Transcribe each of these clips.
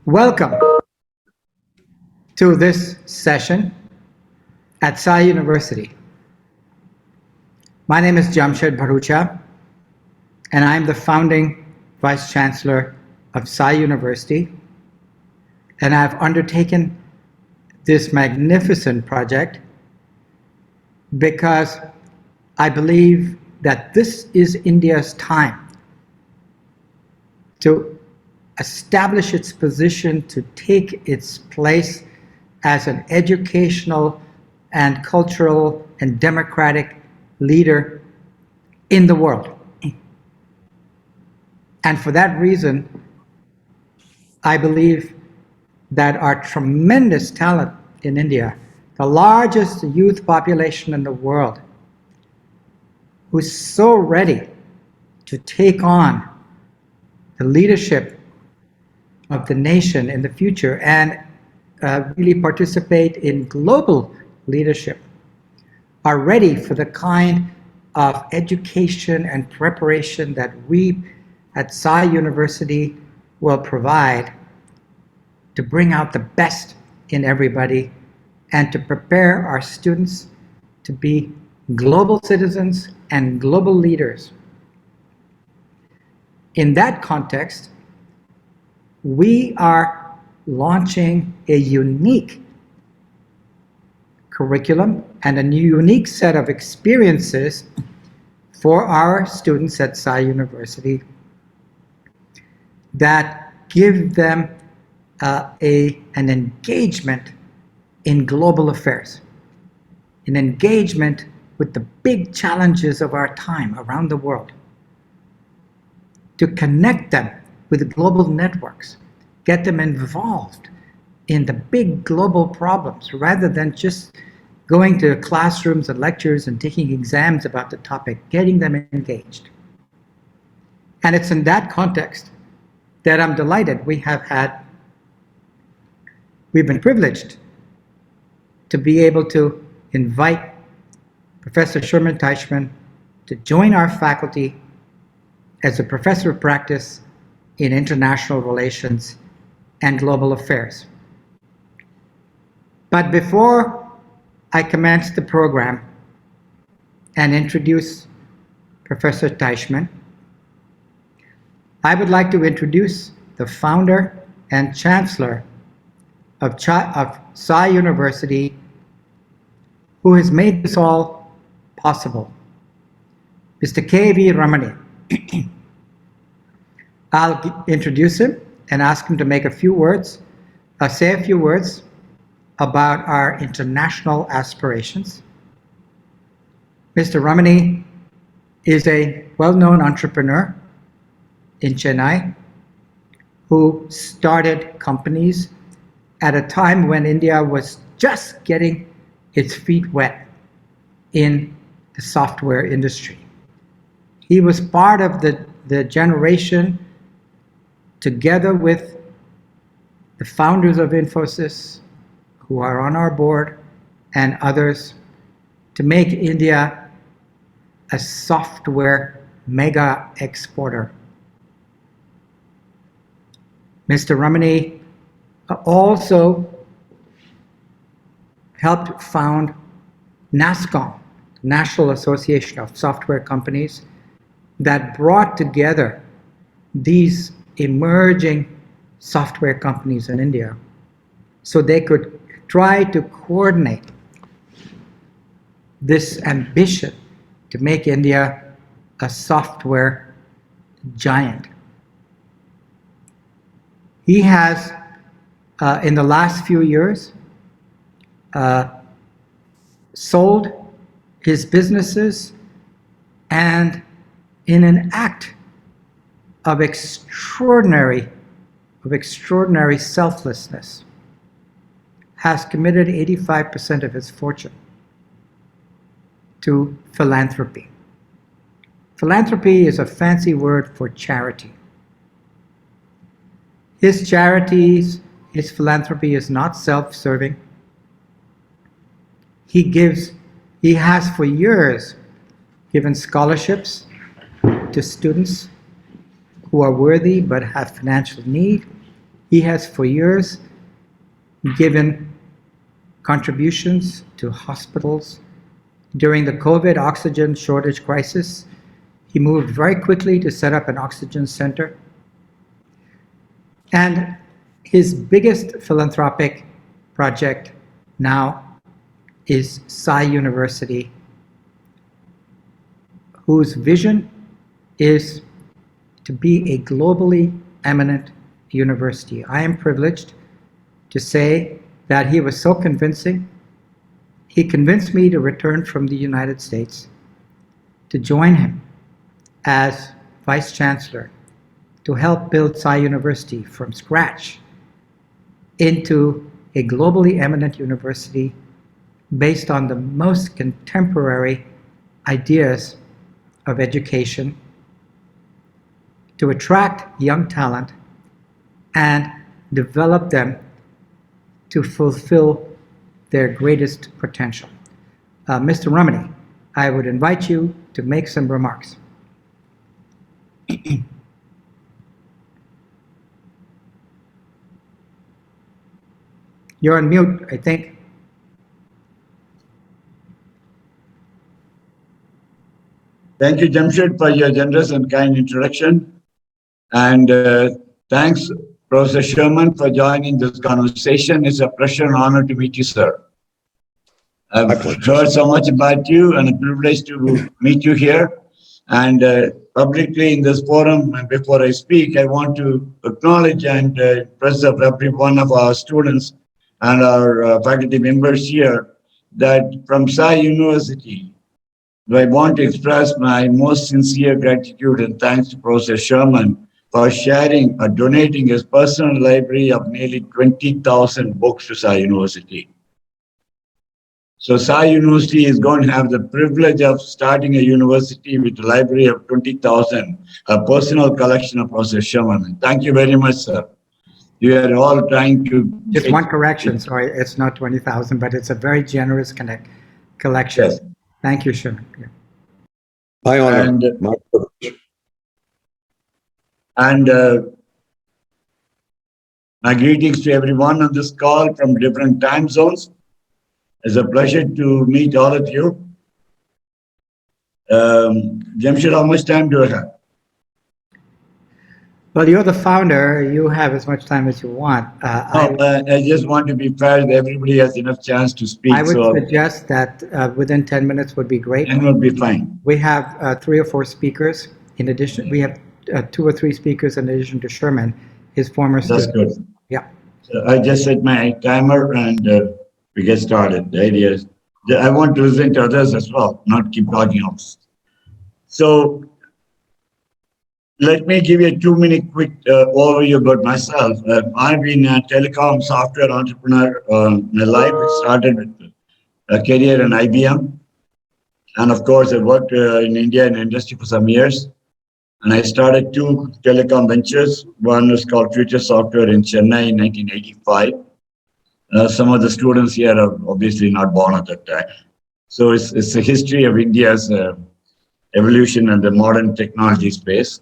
Welcome to this session at Sai University. My name is Jamshed Bharucha, and I'm the founding Vice Chancellor of Sai University, and I've undertaken this magnificent project because I believe that this is India's time to establish its position, to take its place as an educational and cultural and democratic leader in the world. And for that reason, I believe that our tremendous talent in India, the largest youth population in the world, who's so ready to take on the leadership of the nation in the future and really participate in global leadership, are ready for the kind of education and preparation that we at Sai University will provide to bring out the best in everybody and to prepare our students to be global citizens and global leaders. In that context, we are launching a unique curriculum and a new unique set of experiences for our students at Sai University that give them an engagement in global affairs, an engagement with the big challenges of our time around the world, to connect them with global networks, get them involved in the big global problems rather than just going to classrooms and lectures and taking exams about the topic, getting them engaged. And it's in that context that I'm delighted we've been privileged to be able to invite Professor Sherman Teichman to join our faculty as a professor of practice in international relations and global affairs. But before I commence the program and introduce Professor Teichman, I would like to introduce the founder and chancellor of Sai University, who has made this all possible, Mr. K.V. Ramani. I'll introduce him and ask him to make say a few words about our international aspirations. Mr. Ramani is a well-known entrepreneur in Chennai who started companies at a time when India was just getting its feet wet in the software industry. He was part of the generation, together with the founders of Infosys, who are on our board, and others, to make India a software mega exporter. Mr. Ramani also helped found NASSCOM, National Association of Software Companies, that brought together these emerging software companies in India so they could try to coordinate this ambition to make India a software giant. He has, in the last few years, sold his businesses, and in an act of extraordinary selflessness, has committed 85% of his fortune to philanthropy. Philanthropy is a fancy word for charity. His philanthropy is not self-serving. He has for years given scholarships to students who are worthy but have financial need. He has for years given contributions to hospitals. During the COVID oxygen shortage crisis, he moved very quickly to set up an oxygen center. And his biggest philanthropic project now is Sai University, whose vision is to be a globally eminent university. I am privileged to say that he was so convincing. He convinced me to return from the United States to join him as Vice Chancellor to help build Sai University from scratch into a globally eminent university based on the most contemporary ideas of education, to attract young talent and develop them to fulfill their greatest potential. Mr. Ramani, I would invite you to make some remarks. You're on mute, I think. Thank you, Jamshed, for your generous and kind introduction. And thanks, Professor Sherman, for joining this conversation. It's a pleasure and honor to meet you, sir. I've heard so much about you and a privilege to meet you here. And publicly in this forum, and before I speak, I want to acknowledge and express of every one of our students and our faculty members here that from Sai University, I want to express my most sincere gratitude and thanks to Professor Sherman for sharing or donating his personal library of nearly 20,000 books to Sai University. So Sai University is going to have the privilege of starting a university with a library of 20,000, a personal collection of Professor Sherman. Thank you very much, sir. You are all trying to... Just one correction, sorry, it's not 20,000, but it's a very generous collection. Yes. Thank you, Sherman. Yeah. My honor. And my greetings to everyone on this call from different time zones. It's a pleasure to meet all of you. Jamshed, how much time do I have? Well, you're the founder. You have as much time as you want. I just want to be fair that everybody has enough chance to speak. I would suggest that within 10 minutes would be great. 10 would be fine. We have 3 or 4 speakers. In addition, we have 2 or 3 speakers in addition to Sherman, his former student. That's good. Yeah. So I just set my timer and we get started. The idea is I want to listen to others as well, not keep talking off. So let me give you a 2-minute quick overview about myself. I've been a telecom software entrepreneur. My life started with a career in IBM. And of course, I worked in India in industry for some years. And I started 2 telecom ventures. One was called Future Software in Chennai in 1985. Some of the students here are obviously not born at that time. So it's a history of India's evolution in the modern technology space.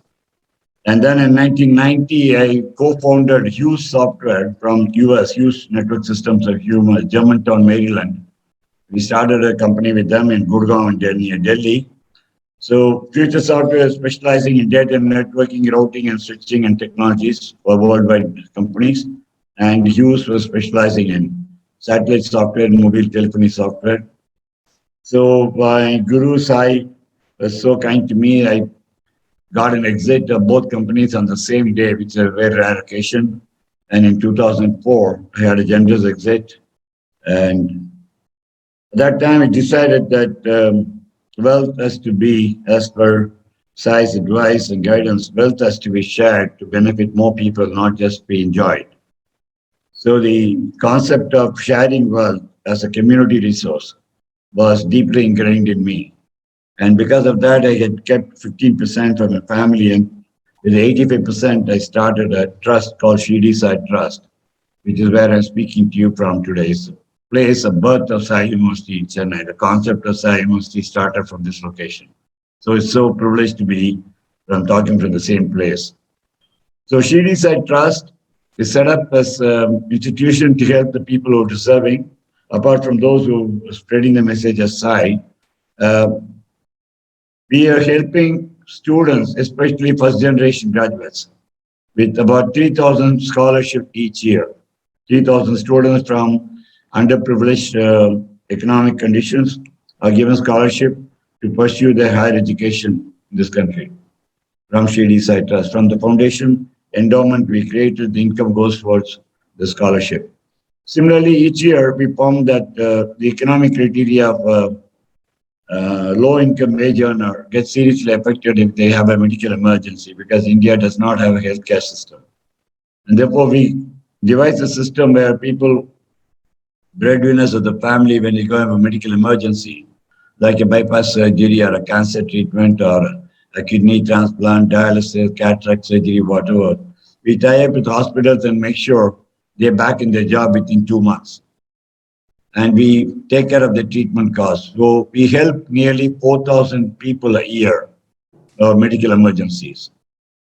And then in 1990, I co-founded Hughes Software from US, Hughes Network Systems of Germantown, Maryland. We started a company with them in Gurgaon, near Delhi. So Future Software is specializing in data networking, routing, and switching and technologies for worldwide companies. And Hughes was specializing in satellite software and mobile telephony software. So my guru Sai was so kind to me. I got an exit of both companies on the same day, which is a very rare occasion. And in 2004, I had a generous exit. And at that time, I decided that wealth has to be, as per Sai's advice and guidance, wealth has to be shared to benefit more people, not just be enjoyed. So the concept of sharing wealth as a community resource was deeply ingrained in me. And because of that, I had kept 15% for my family. And with 85%, I started a trust called Shirdi Sai Trust, which is where I'm speaking to you from today. It's a place, a birth of Sai University in Chennai. The concept of Sai University started from this location. So it's so privileged to be talking from the same place. So Shirdi Sai Trust is set up as an institution to help the people who are deserving, apart from those who are spreading the message aside. Uh, we are helping students, especially first generation graduates, with about 3,000 scholarships each year. 3,000 students from underprivileged economic conditions are given scholarship to pursue their higher education in this country. From Shady Side Trust, from the foundation endowment we created, the income goes towards the scholarship. Similarly, each year we found that the economic criteria of low-income wage earner gets seriously affected if they have a medical emergency because India does not have a healthcare system. And therefore, we devise a system where people, breadwinners of the family, when they go have a medical emergency, like a bypass surgery or a cancer treatment or a kidney transplant, dialysis, cataract surgery, whatever, we tie up with hospitals and make sure they're back in their job within 2 months. And we take care of the treatment costs. So we help nearly 4,000 people a year medical emergencies.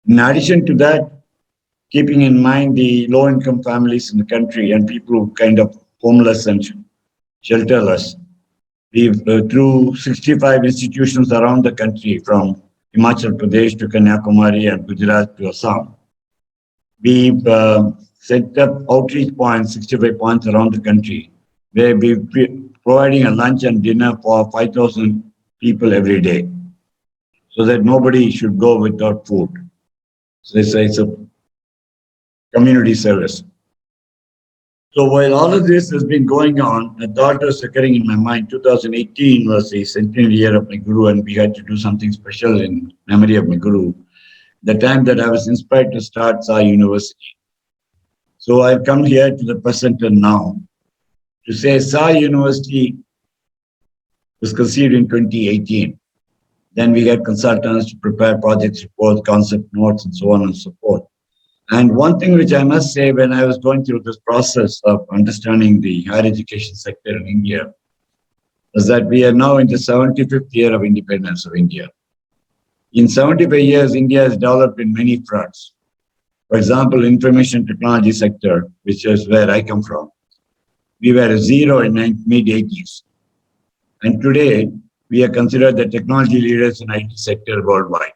In addition to that, keeping in mind the low-income families in the country and people who kind of homeless and shelterless, we've through 65 institutions around the country, from Himachal Pradesh to Kanyakumari and Gujarat to Assam, we've set up outreach points, 65 points around the country, where we're providing a lunch and dinner for 5,000 people every day, so that nobody should go without food. So it's a community service. So while all of this has been going on, a thought was occurring in my mind. 2018 was the centenary year of my guru, and we had to do something special in memory of my guru. The time that I was inspired to start Sai University. So I've come here to the present and now to say Sai University was conceived in 2018. Then we had consultants to prepare project reports, concept notes, and so on and so forth. And one thing which I must say, when I was going through this process of understanding the higher education sector in India, is that we are now in the 75th year of independence of India. In 75 years, India has developed in many fronts. For example, information technology sector, which is where I come from. We were zero in mid-80s. And today, we are considered the technology leaders in IT sector worldwide.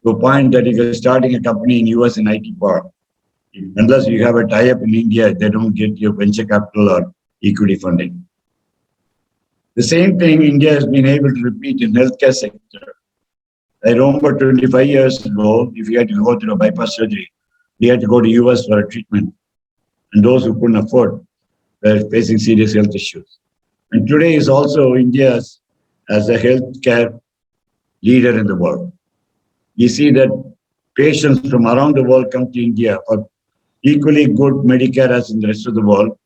To a point that if you're starting a company in US in IT park, unless you have a tie-up in India, they don't get your venture capital or equity funding. The same thing India has been able to repeat in healthcare sector. I remember 25 years ago, if you had to go through a bypass surgery, you had to go to US for a treatment. And those who couldn't afford were facing serious health issues. And today is also India as a healthcare leader in the world. You see that patients from around the world come to India for equally good Medicare as in the rest of the world,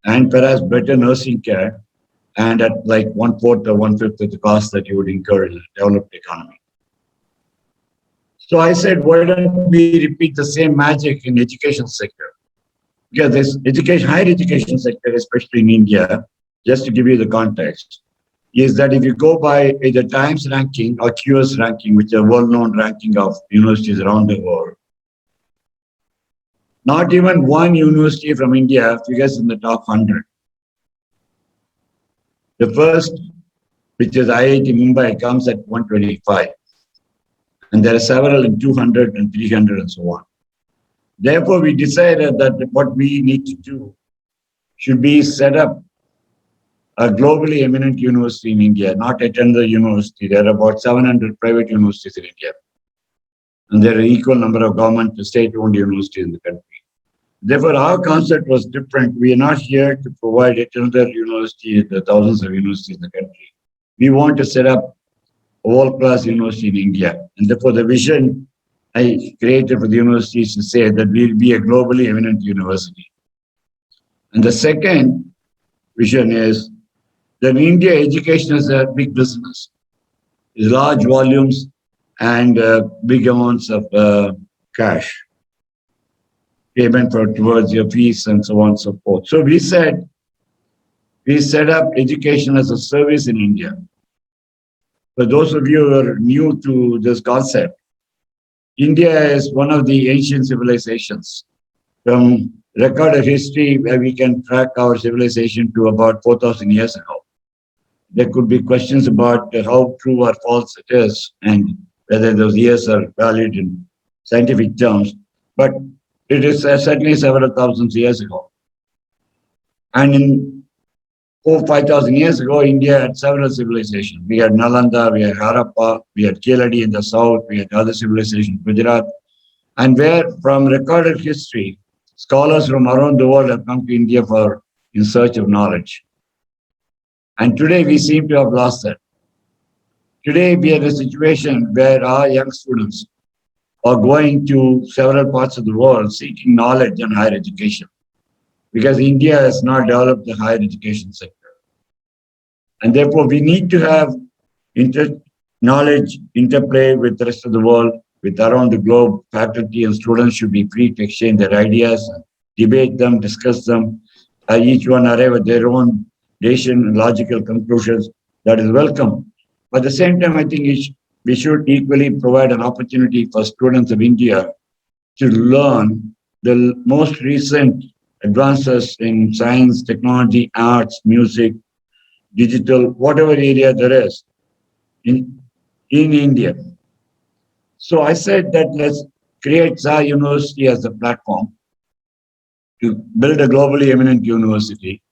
and perhaps better nursing care, and at like 1/4 or 1/5 of the cost that you would incur in a developed economy. So I said, why don't we repeat the same magic in the education sector? Because this higher education sector, especially in India, just to give you the context, is that if you go by either Times ranking or QS ranking, which is a well-known ranking of universities around the world, not even one university from India figures in the top 100. The first, which is IIT Mumbai, comes at 125. And there are several in 200 and 300 and so on. Therefore, we decided that what we need to do should be set up a globally eminent university in India, not at another university. There are about 700 private universities in India. And there are equal number of government to state-owned universities in the country. Therefore, our concept was different. We are not here to provide yet another university, the thousands of universities in the country. We want to set up a world-class university in India. And therefore, the vision I created for the university is to say that we will be a globally eminent university. And the second vision is that in India, education is a big business. It's large volumes and big amounts of cash, payment towards your fees and so on and so forth. So we set up education as a service in India. For those of you who are new to this concept, India is one of the ancient civilizations. from recorded history where we can track our civilization to about 4,000 years ago. There could be questions about how true or false it is and whether those years are valid in scientific terms, but it is certainly several thousands years ago. And in 5,000 years ago, India had several civilizations. We had Nalanda, we had Harappa, we had Keladi in the south, we had other civilizations, Gujarat, and where from recorded history, scholars from around the world have come to India for in search of knowledge. And today we seem to have lost that. Today we are in a situation where our young students are going to several parts of the world seeking knowledge and higher education because India has not developed the higher education sector. And therefore we need to have knowledge interplay with the rest of the world, with around the globe. Faculty and students should be free to exchange their ideas, debate them, discuss them, each one arrive at their own decision and logical conclusions. That is welcome. But at the same time, I think we should equally provide an opportunity for students of India to learn the most recent advances in science, technology, arts, music, digital, whatever area there is in India. So I said that let's create Shah University as a platform to build a globally eminent university,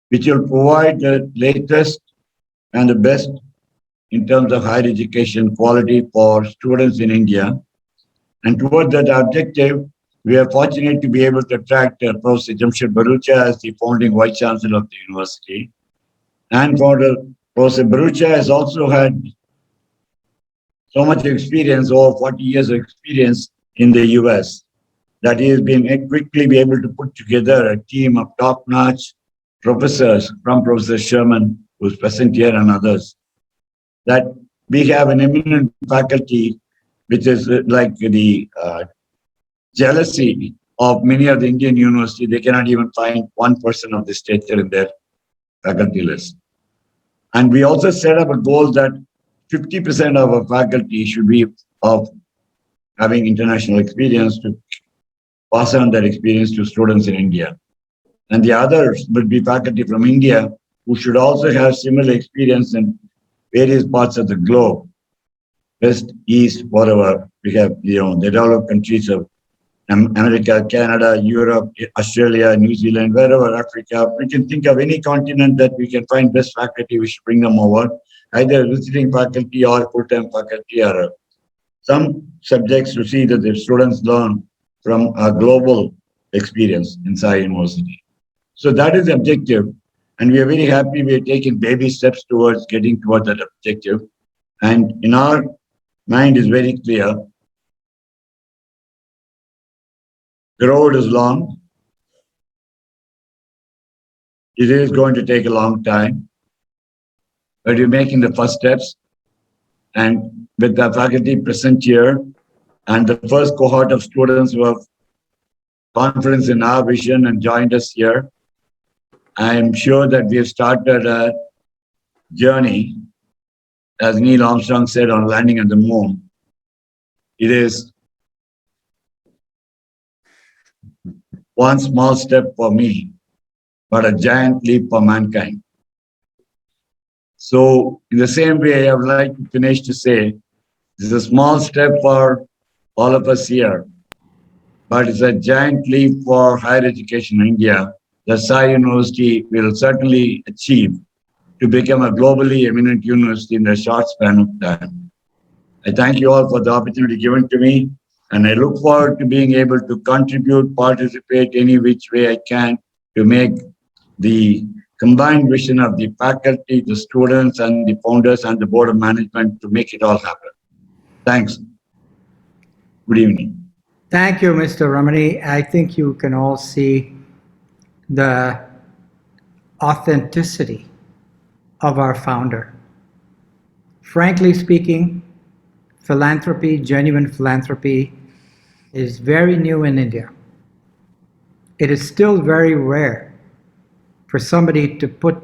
which will provide the latest and the best in terms of higher education quality for students in India. And toward that objective, we are fortunate to be able to attract Professor Jamshed Bharucha as the founding Vice Chancellor of the university. And founder Professor Bharucha has also had so much experience, over 40 years of experience in the US, that he has been quickly be able to put together a team of top-notch professors from Professor Sherman, who's present here, and others, that we have an eminent faculty, which is like the jealousy of many of the Indian universities. They cannot even find one person of this stature in their faculty list. And we also set up a goal that 50% of our faculty should be of having international experience to pass on that experience to students in India. And the others would be faculty from India who should also have similar experience in various parts of the globe, West, East, whatever. We have, the developed countries of America, Canada, Europe, Australia, New Zealand, wherever, Africa. We can think of any continent that we can find best faculty, we should bring them over, either visiting faculty or full-time faculty, or some subjects to see that the students learn from a global experience in Shah University. So that is the objective. And we are very happy we are taking baby steps towards getting toward that objective. And in our mind is very clear. The road is long. It is going to take a long time, but we're making the first steps. And with the faculty present here and the first cohort of students who have confidence in our vision and joined us here, I'm sure that we have started a journey, as Neil Armstrong said on landing on the moon. It is one small step for me, but a giant leap for mankind. So in the same way, I would like to finish to say, this is a small step for all of us here, but it's a giant leap for higher education in India that Shah University will certainly achieve to become a globally eminent university in a short span of time. I thank you all for the opportunity given to me, and I look forward to being able to contribute, participate any which way I can to make the combined vision of the faculty, the students, and the founders and the board of management to make it all happen. Thanks. Good evening. Thank you, Mr. Ramani. I think you can all see the authenticity of our founder. Frankly speaking, philanthropy, genuine philanthropy, is very new in India. It is still very rare for somebody to put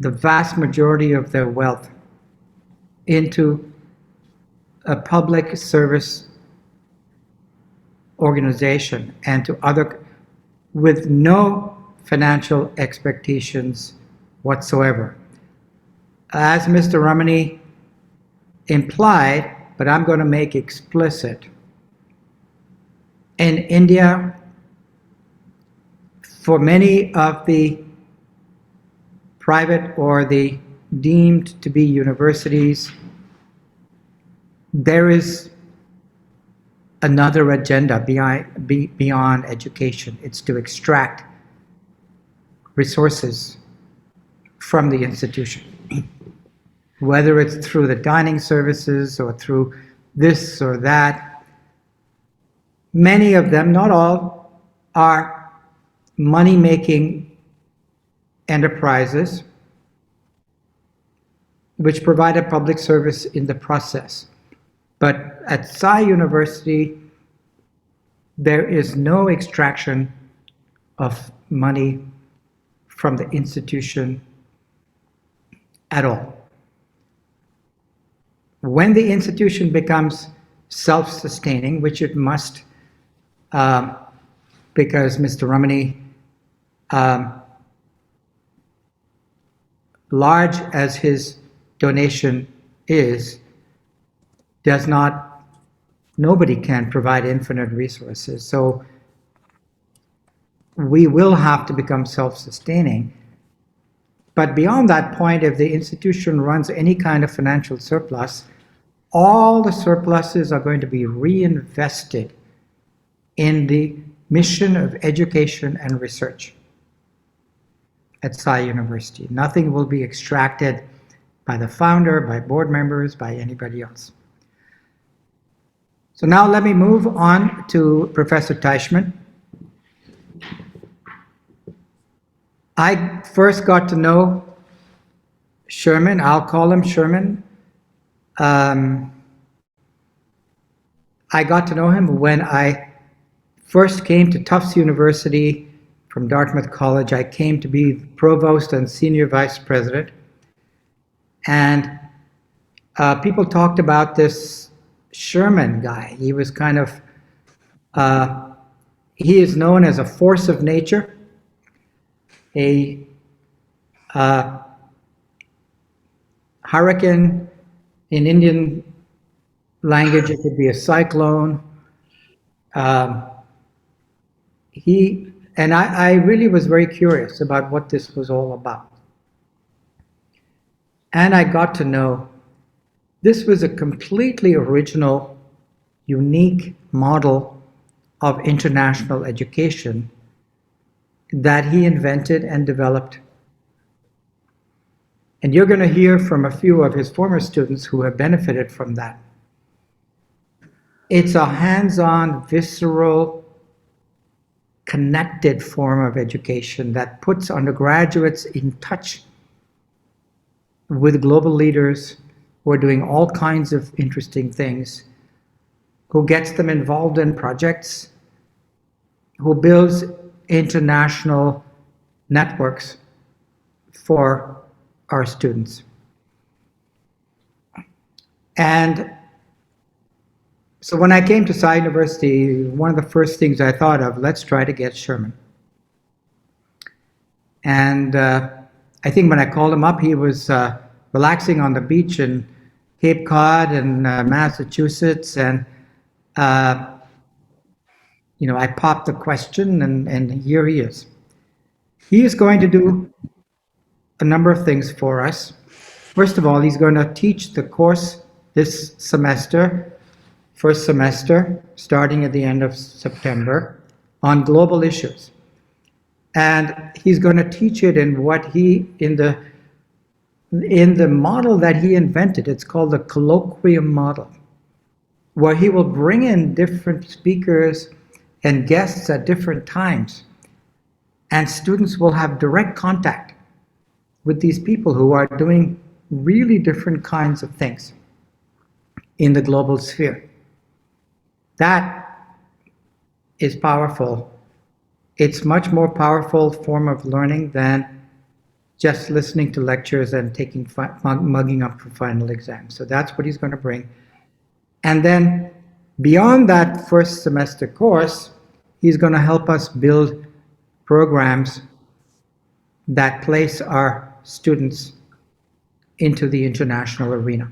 the vast majority of their wealth into a public service organization and to other with no financial expectations whatsoever. As Mr. Ramani implied, but I'm going to make explicit, in India, for many of the private or the deemed to be universities, there is another agenda beyond education. It's to extract resources from the institution, whether it's through the dining services or through this or that. Many of them, not all, are money-making enterprises which provide a public service in the process. But at Sai University, there is no extraction of money from the institution at all. When the institution becomes self-sustaining, which it must, because Mr. Ramani, large as his donation is, nobody can provide infinite resources. So we will have to become self-sustaining. But beyond that point, if the institution runs any kind of financial surplus, all the surpluses are going to be reinvested in the mission of education and research at Sai University. Nothing will be extracted by the founder, by board members, by anybody else. So now let me move on to Professor Teichman. I first got to know Sherman, I'll call him Sherman. I got to know him when I first came to Tufts University from Dartmouth College. I came to be provost and senior vice president. And people talked about this Sherman guy. He was kind of, he is known as a force of nature, a hurricane. In Indian language, it could be a cyclone. I really was very curious about what this was all about. And I got to know this was a completely original, unique model of international education that he invented and developed. And you're going to hear from a few of his former students who have benefited from that. It's a hands-on, visceral, connected form of education that puts undergraduates in touch with global leaders who are doing all kinds of interesting things, who gets them involved in projects, who builds international networks for our students. And so when I came to Sai University, one of the first things I thought of, let's try to get Sherman. And I think when I called him up, he was relaxing on the beach in Cape Cod in Massachusetts. And, I popped the question and here he is. He is going to do a number of things for us. First of all, he's going to teach the course this semester, first semester, starting at the end of September, on global issues. And he's going to teach it in the model that he invented. It's called the colloquium model, where he will bring in different speakers and guests at different times. And students will have direct contact with these people who are doing really different kinds of things in the global sphere. That is powerful. It's much more powerful form of learning than just listening to lectures and mugging up for final exams. So that's what he's going to bring. And then Beyond that first semester course, he's going to help us build programs that place our students into the international arena.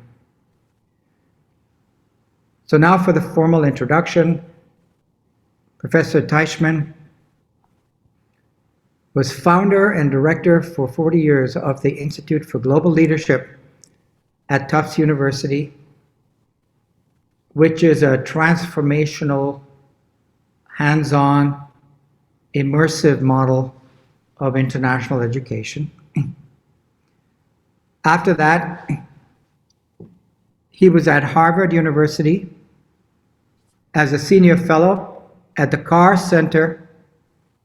So now for the formal introduction. Professor Teichman was founder and director for 40 years of the Institute for Global Leadership at Tufts University, which is a transformational, hands-on, immersive model of international education. After that, he was at Harvard University as a senior fellow at the Carr Center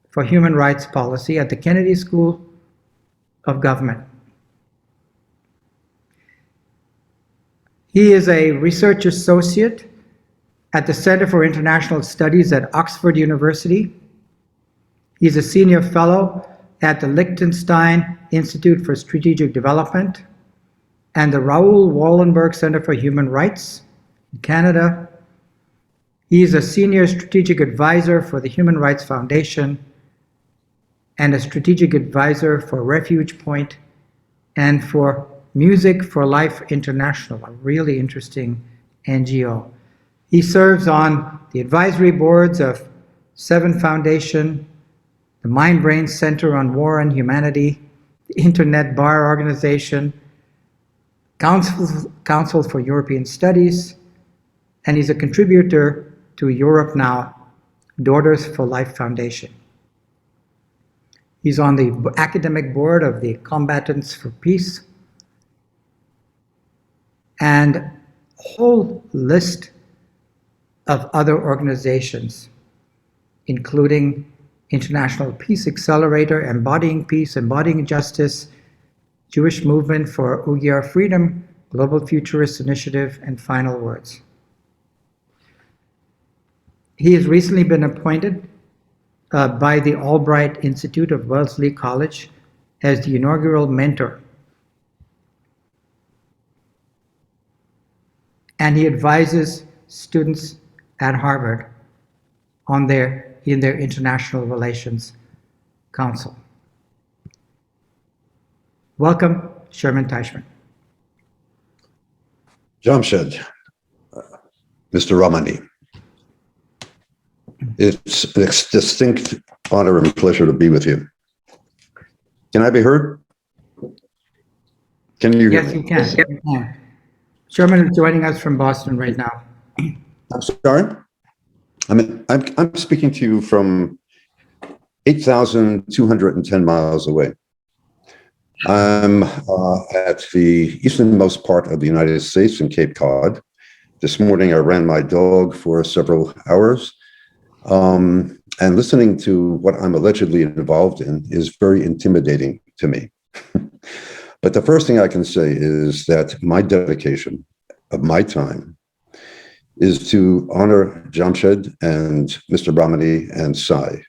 for Human Rights Policy at the Kennedy School of Government. He is a research associate at the Center for International Studies at Oxford University. He's a senior fellow at the Liechtenstein Institute for Strategic Development and the Raoul Wallenberg Center for Human Rights in Canada. He is a senior strategic advisor for the Human Rights Foundation and a strategic advisor for Refuge Point and for Music for Life International, a really interesting NGO. He serves on the advisory boards of Seven Foundation, the Mind Brain Center on War and Humanity, the Internet Bar Organization, Council for European Studies, and he's a contributor to Europe Now, Daughters for Life Foundation. He's on the academic board of the Combatants for Peace, and a whole list of other organizations, including International Peace Accelerator, Embodying Peace, Embodying Justice, Jewish Movement for Uyghur Freedom, Global Futurist Initiative, and Final Words. He has recently been appointed by the Albright Institute of Wellesley College as the inaugural mentor. And he advises students at Harvard in their International Relations Council. Welcome, Sherman Teichman. Jamshed, Mr. Ramani, it's a distinct honor and pleasure to be with you. Can I be heard? Can you hear me? Yes, you can. Sherman is joining us from Boston right now. I'm sorry? I'm speaking to you from 8,210 miles away. I'm at the easternmost part of the United States in Cape Cod. This morning I ran my dog for several hours, and listening to what I'm allegedly involved in is very intimidating to me. But the first thing I can say is that my dedication of my time is to honor Jamshed and Mr. Brahmani and Sai.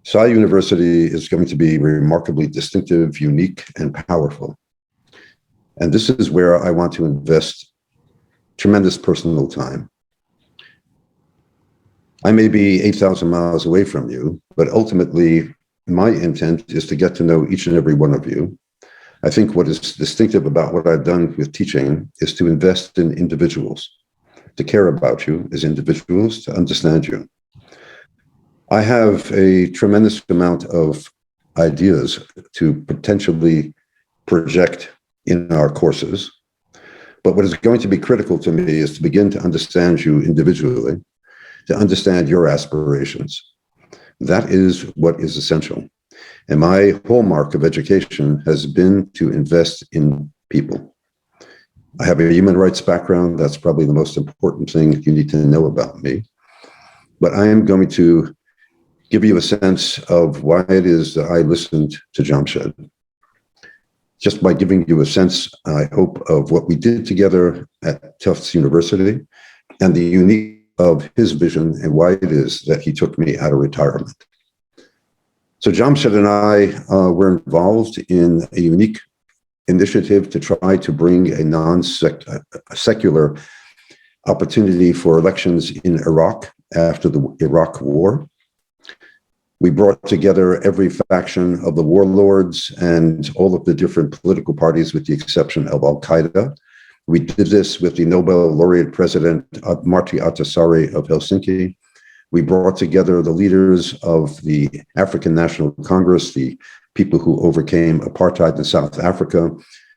Sai University is going to be remarkably distinctive, unique, and powerful. And this is where I want to invest tremendous personal time. I may be 8,000 miles away from you, but ultimately my intent is to get to know each and every one of you. I think what is distinctive about what I've done with teaching is to invest in individuals, to care about you as individuals, to understand you. I have a tremendous amount of ideas to potentially project in our courses, but what is going to be critical to me is to begin to understand you individually, to understand your aspirations. That is what is essential. And my hallmark of education has been to invest in people. I have a human rights background. That's probably the most important thing you need to know about me. But I am going to give you a sense of why it is that I listened to Jamshed. Just by giving you a sense, I hope, of what we did together at Tufts University and the unique of his vision and why it is that he took me out of retirement. So Jamshed and I were involved in a unique initiative to try to bring a non-secular opportunity for elections in Iraq after the Iraq War. We brought together every faction of the warlords and all of the different political parties with the exception of Al-Qaeda. We did this with the Nobel laureate president Martti Ahtisaari of Helsinki. We brought together the leaders of the African National Congress, the people who overcame apartheid in South Africa,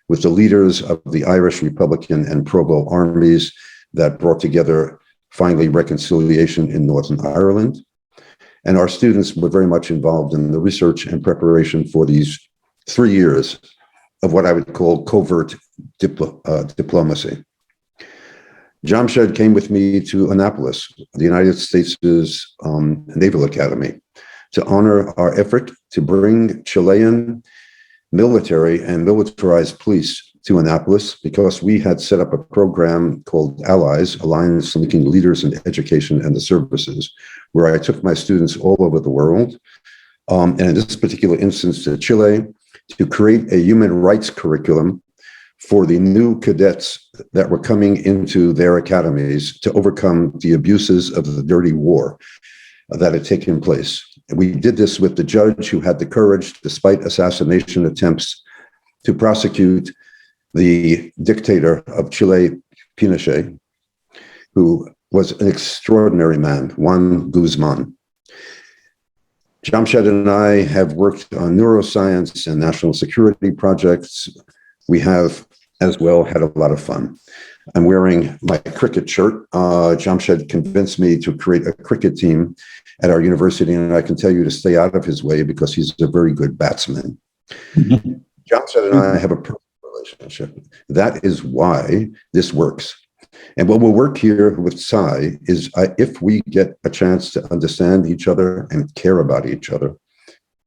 with the leaders of the Irish Republican and Provo armies that brought together finally reconciliation in Northern Ireland. And our students were very much involved in the research and preparation for these 3 years of what I would call covert diplomacy. Jamshed came with me to Annapolis, the United States' Naval Academy, to honor our effort to bring Chilean military and militarized police to Annapolis, because we had set up a program called Allies, Alliance Linking Leaders in Education and the Services, where I took my students all over the world, and in this particular instance to Chile, to create a human rights curriculum for the new cadets that were coming into their academies to overcome the abuses of the dirty war that had taken place. And we did this with the judge who had the courage, despite assassination attempts, to prosecute the dictator of Chile, Pinochet, who was an extraordinary man, Juan Guzman. Jamshed and I have worked on neuroscience and national security projects. We have as well had a lot of fun. I'm wearing my cricket shirt. Jamshed convinced me to create a cricket team at our university, and I can tell you to stay out of his way because he's a very good batsman. Jamshed and I have a personal relationship. That is why this works. And what will work here with Sai is if we get a chance to understand each other and care about each other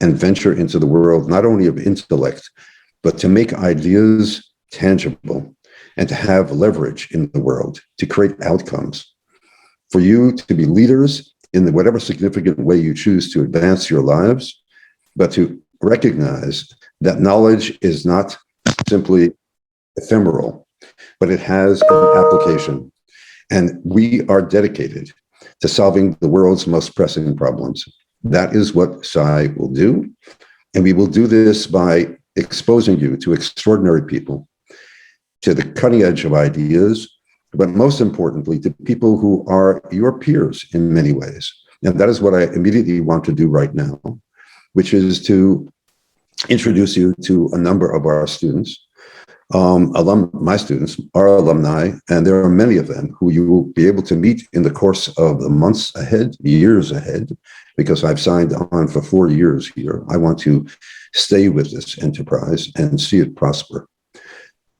and venture into the world, not only of intellect, but to make ideas tangible and to have leverage in the world, to create outcomes. For you to be leaders in whatever significant way you choose to advance your lives, but to recognize that knowledge is not simply ephemeral, but it has an application. And we are dedicated to solving the world's most pressing problems. That is what Sai will do. And we will do this by exposing you to extraordinary people, to the cutting edge of ideas, but most importantly, to people who are your peers in many ways. And that is what I immediately want to do right now, which is to introduce you to a number of our students, my students, our alumni, and there are many of them who you will be able to meet in the course of the months ahead, years ahead, because I've signed on for 4 years here. I want to stay with this enterprise and see it prosper.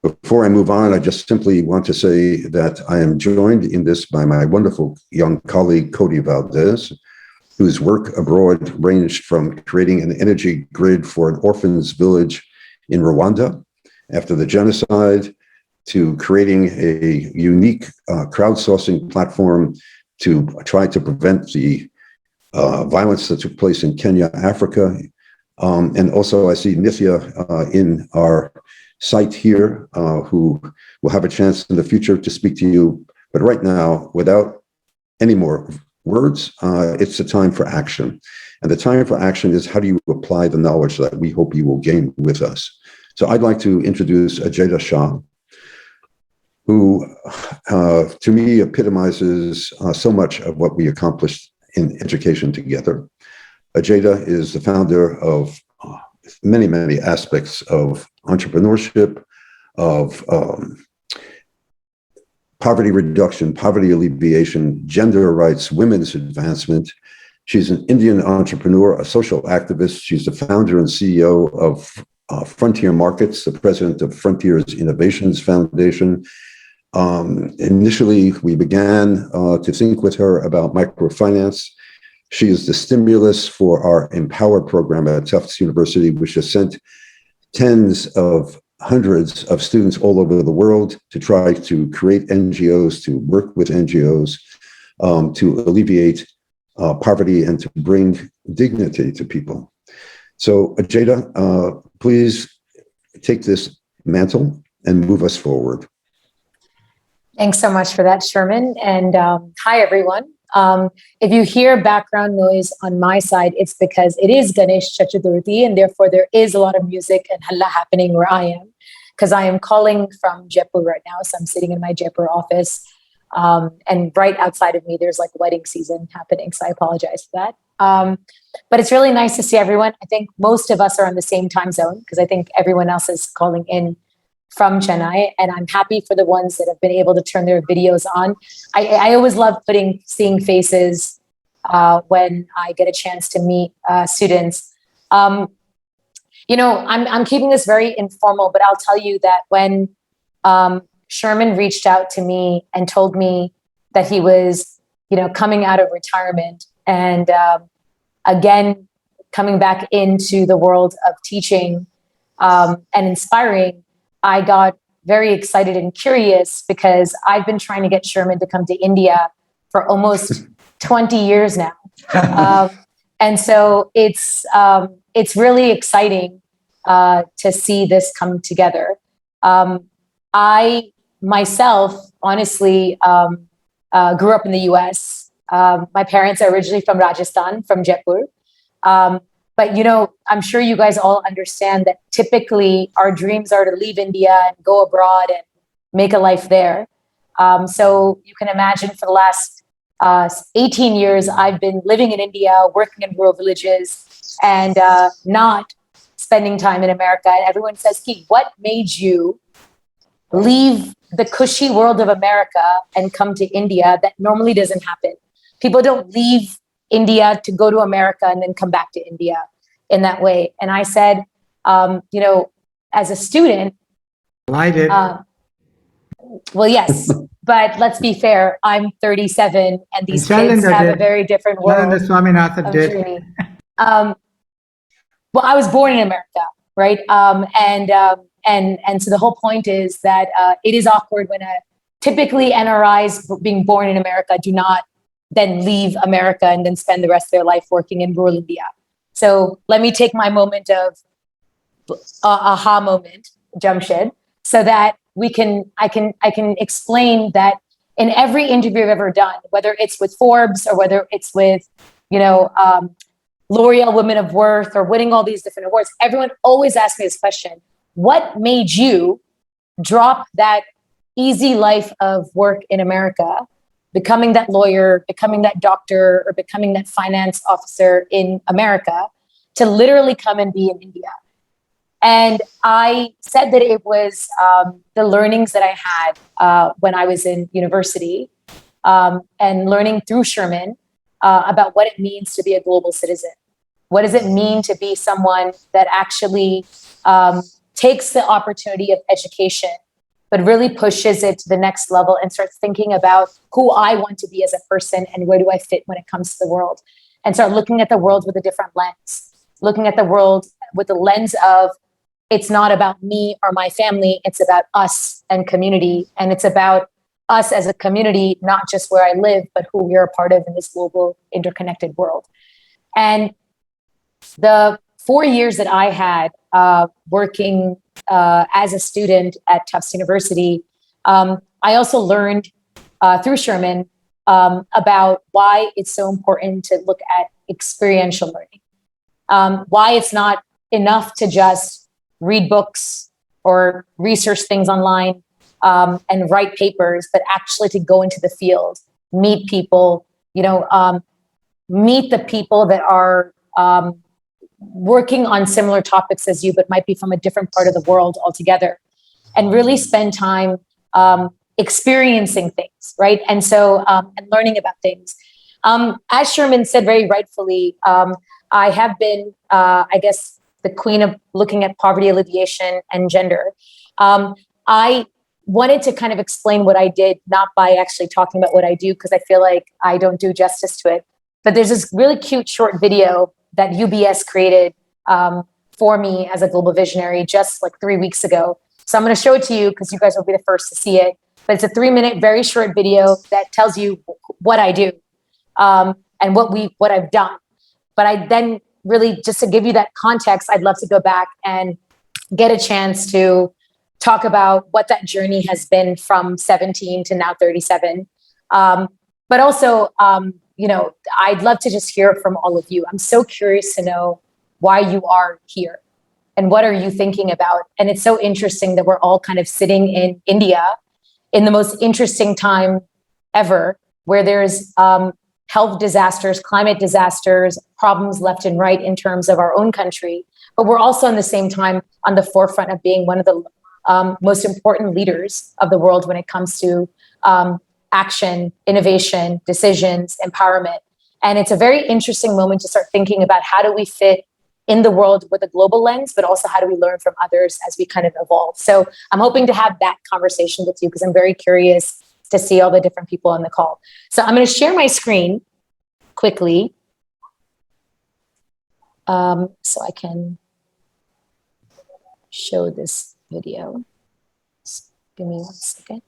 Before I move on, I just simply want to say that I am joined in this by my wonderful young colleague, Cody Valdez, whose work abroad ranged from creating an energy grid for an orphans village in Rwanda after the genocide, to creating a unique crowdsourcing platform to try to prevent the violence that took place in Kenya, Africa. And also I see Nithya in our site here, who will have a chance in the future to speak to you. But right now, without any more words, it's the time for action. And the time for action is, how do you apply the knowledge that we hope you will gain with us? So I'd like to introduce Ajaita Shah, who to me epitomizes so much of what we accomplished in education together. Ajaita is the founder of many, many aspects of entrepreneurship, of poverty reduction, poverty alleviation, gender rights, women's advancement. She's an Indian entrepreneur, a social activist. She's the founder and CEO of Frontier Markets, the president of Frontiers Innovations Foundation. Initially, we began to think with her about microfinance. She is the stimulus for our Empower program at Tufts University, which has sent hundreds of students all over the world to try to create NGOs, to work with NGOs, to alleviate poverty and to bring dignity to people. So Ajaita, please take this mantle and move us forward. Thanks so much for that, Sherman. And hi, everyone. If you hear background noise on my side, it's because it is Ganesh Chaturthi, and therefore there is a lot of music and halla happening where I am, because I am calling from Jaipur right now. So I'm sitting in my Jaipur office, and right outside of me, there's like wedding season happening. So I apologize for that. But it's really nice to see everyone. I think most of us are on the same time zone because I think everyone else is calling in from Chennai, and I'm happy for the ones that have been able to turn their videos on. I always love seeing faces when I get a chance to meet students. I'm keeping this very informal, but I'll tell you that when Sherman reached out to me and told me that he was, coming out of retirement and again coming back into the world of teaching and inspiring, I got very excited and curious because I've been trying to get Sherman to come to India for almost 20 years now. And so it's really exciting to see this come together. I myself, honestly, grew up in the US. My parents are originally from Rajasthan, from Jaipur. But, I'm sure you guys all understand that typically our dreams are to leave India and go abroad and make a life there. So you can imagine for the last 18 years, I've been living in India, working in rural villages, and not spending time in America. And everyone says, Ki, what made you leave the cushy world of America and come to India? That normally doesn't happen. People don't leave India to go to America and then come back to India in that way. And I said, as a student, I did. Well, yes, but let's be fair. I'm 37, and these kids have a very different world. Swaminathan did. Journey. Well, I was born in America, right? And so the whole point is that it is awkward when typically NRIs being born in America do not then leave America and then spend the rest of their life working in rural India. So let me take my moment of aha moment, Jamshed, so that I can explain that in every interview I've ever done, whether it's with Forbes or whether it's with, L'Oreal Women of Worth or winning all these different awards, everyone always asks me this question: what made you drop that easy life of work in America, becoming that lawyer, becoming that doctor, or becoming that finance officer in America, to literally come and be in India? And I said that it was the learnings that I had when I was in university and learning through Sherman about what it means to be a global citizen. What does it mean to be someone that actually takes the opportunity of education, but really pushes it to the next level and starts thinking about who I want to be as a person and where do I fit when it comes to the world, and start looking at the world with a different lens, looking at the world with the lens of it's not about me or my family, it's about us and community. And it's about us as a community, not just where I live, but who we're a part of in this global interconnected world. And the 4 years that I had working as a student at Tufts University, I also learned through Sherman about why it's so important to look at experiential learning, why it's not enough to just read books or research things online and write papers, but actually to go into the field, meet people, meet the people that are working on similar topics as you, but might be from a different part of the world altogether, and really spend time experiencing things, right? And so, and learning about things. As Sherman said very rightfully, I have been, I guess, the queen of looking at poverty alleviation and gender. I wanted to kind of explain what I did, not by actually talking about what I do, because I feel like I don't do justice to it. But there's this really cute short video that UBS created for me as a global visionary just like 3 weeks ago. So I'm going to show it to you because you guys will be the first to see it. But it's a 3-minute, very short video that tells you what I do and what I've done. But I then really, just to give you that context, I'd love to go back and get a chance to talk about what that journey has been from 17 to now 37. But also, I'd love to just hear from all of you. I'm so curious to know why you are here and what are you thinking about. And it's so interesting that we're all kind of sitting in India in the most interesting time ever, where there's health disasters, climate disasters, problems left and right in terms of our own country. But we're also in the same time on the forefront of being one of the most important leaders of the world when it comes to action, innovation, decisions, empowerment. And it's a very interesting moment to start thinking about how do we fit in the world with a global lens, but also how do we learn from others as we kind of evolve. So I'm hoping to have that conversation with you because I'm very curious to see all the different people on the call. So I'm going to share my screen quickly so I can show this video. Just give me 1 second.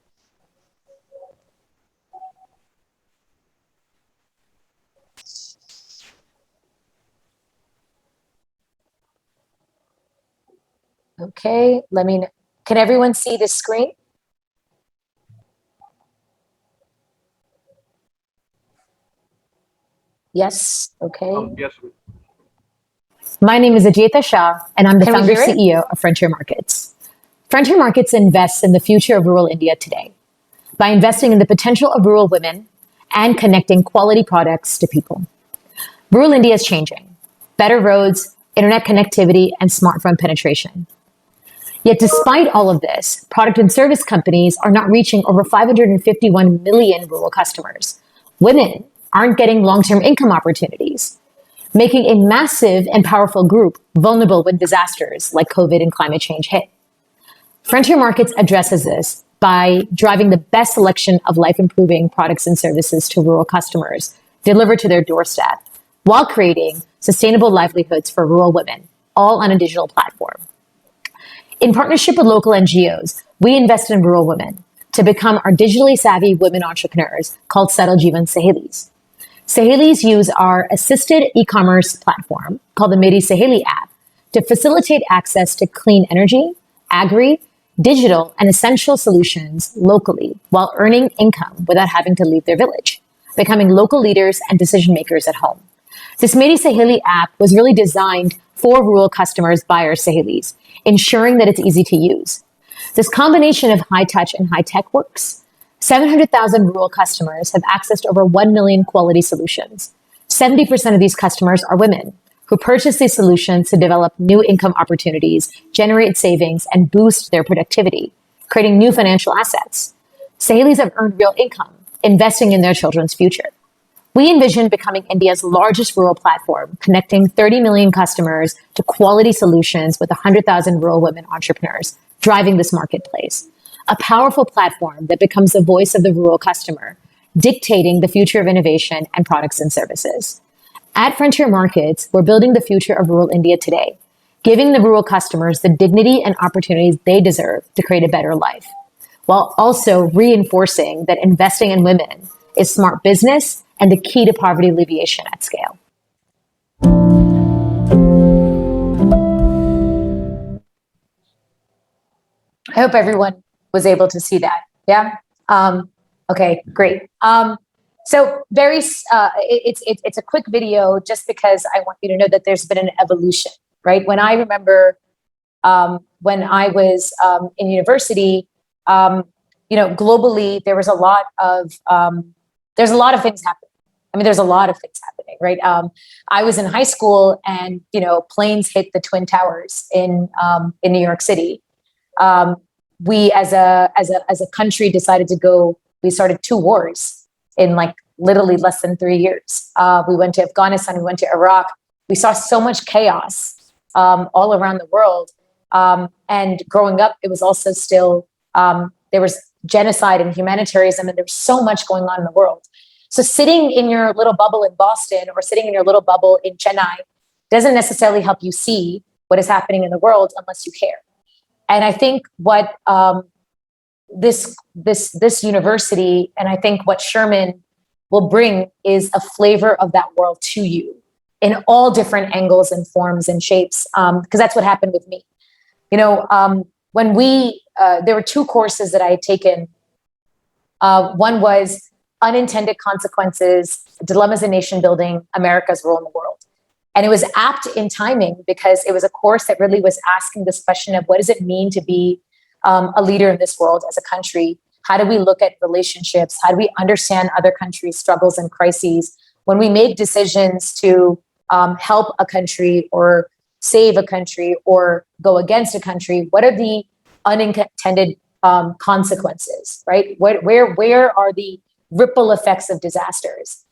Okay, can everyone see this screen? Yes, okay. Yes. My name is Ajaita Shah, and I'm the founder CEO of Frontier Markets. Frontier Markets invests in the future of rural India today by investing in the potential of rural women and connecting quality products to people. Rural India is changing. Better roads, internet connectivity, and smartphone penetration. Yet despite all of this, product and service companies are not reaching over 551 million rural customers. Women aren't getting long-term income opportunities, making a massive and powerful group vulnerable when disasters like COVID and climate change hit. Frontier Markets addresses this by driving the best selection of life-improving products and services to rural customers delivered to their doorstep, while creating sustainable livelihoods for rural women, all on a digital platform. In partnership with local NGOs, we invest in rural women to become our digitally savvy women entrepreneurs called Saral Jeevan Sahelis. Sahelis use our assisted e-commerce platform called the Meri Saheli app to facilitate access to clean energy, agri, digital, and essential solutions locally while earning income without having to leave their village, becoming local leaders and decision makers at home. This Meri Saheli app was really designed for rural customers by our Sahelis, ensuring that it's easy to use. This combination of high touch and high tech works. 700,000 rural customers have accessed over 1 million quality solutions. 70% of these customers are women who purchase these solutions to develop new income opportunities, generate savings, and boost their productivity, creating new financial assets. Sahelis have earned real income, investing in their children's future. We envision becoming India's largest rural platform, connecting 30 million customers to quality solutions with 100,000 rural women entrepreneurs, driving this marketplace. A powerful platform that becomes the voice of the rural customer, dictating the future of innovation and products and services. At Frontier Markets, we're building the future of rural India today, giving the rural customers the dignity and opportunities they deserve to create a better life, while also reinforcing that investing in women is smart business and the key to poverty alleviation at scale. I hope everyone was able to see that. Yeah. Okay. Great. So it's a quick video just because I want you to know that there's been an evolution, right? When I remember when I was in university, globally there was a lot of things happening. I mean, there's a lot of things happening, right? I was in high school, and planes hit the Twin Towers in New York City. We, as a country, decided to go. We started 2 wars in literally less than 3 years. We went to Afghanistan. We went to Iraq. We saw so much chaos all around the world. And growing up, it was also still there was genocide and humanitarianism, and there was so much going on in the world. So sitting in your little bubble in Boston or sitting in your little bubble in Chennai doesn't necessarily help you see what is happening in the world unless you care. And I think what this university, and I think what Sherman will bring, is a flavor of that world to you in all different angles and forms and shapes. Because that's what happened with me. When we there were two courses that I had taken. One was Unintended Consequences, Dilemmas in Nation Building, America's Role in the World. And it was apt in timing because it was a course that really was asking this question of what does it mean to be a leader in this world as a country? How do we look at relationships? How do we understand other countries' struggles and crises? When we make decisions to help a country or save a country or go against a country, what are the unintended consequences, right? Where are the ripple effects of disasters?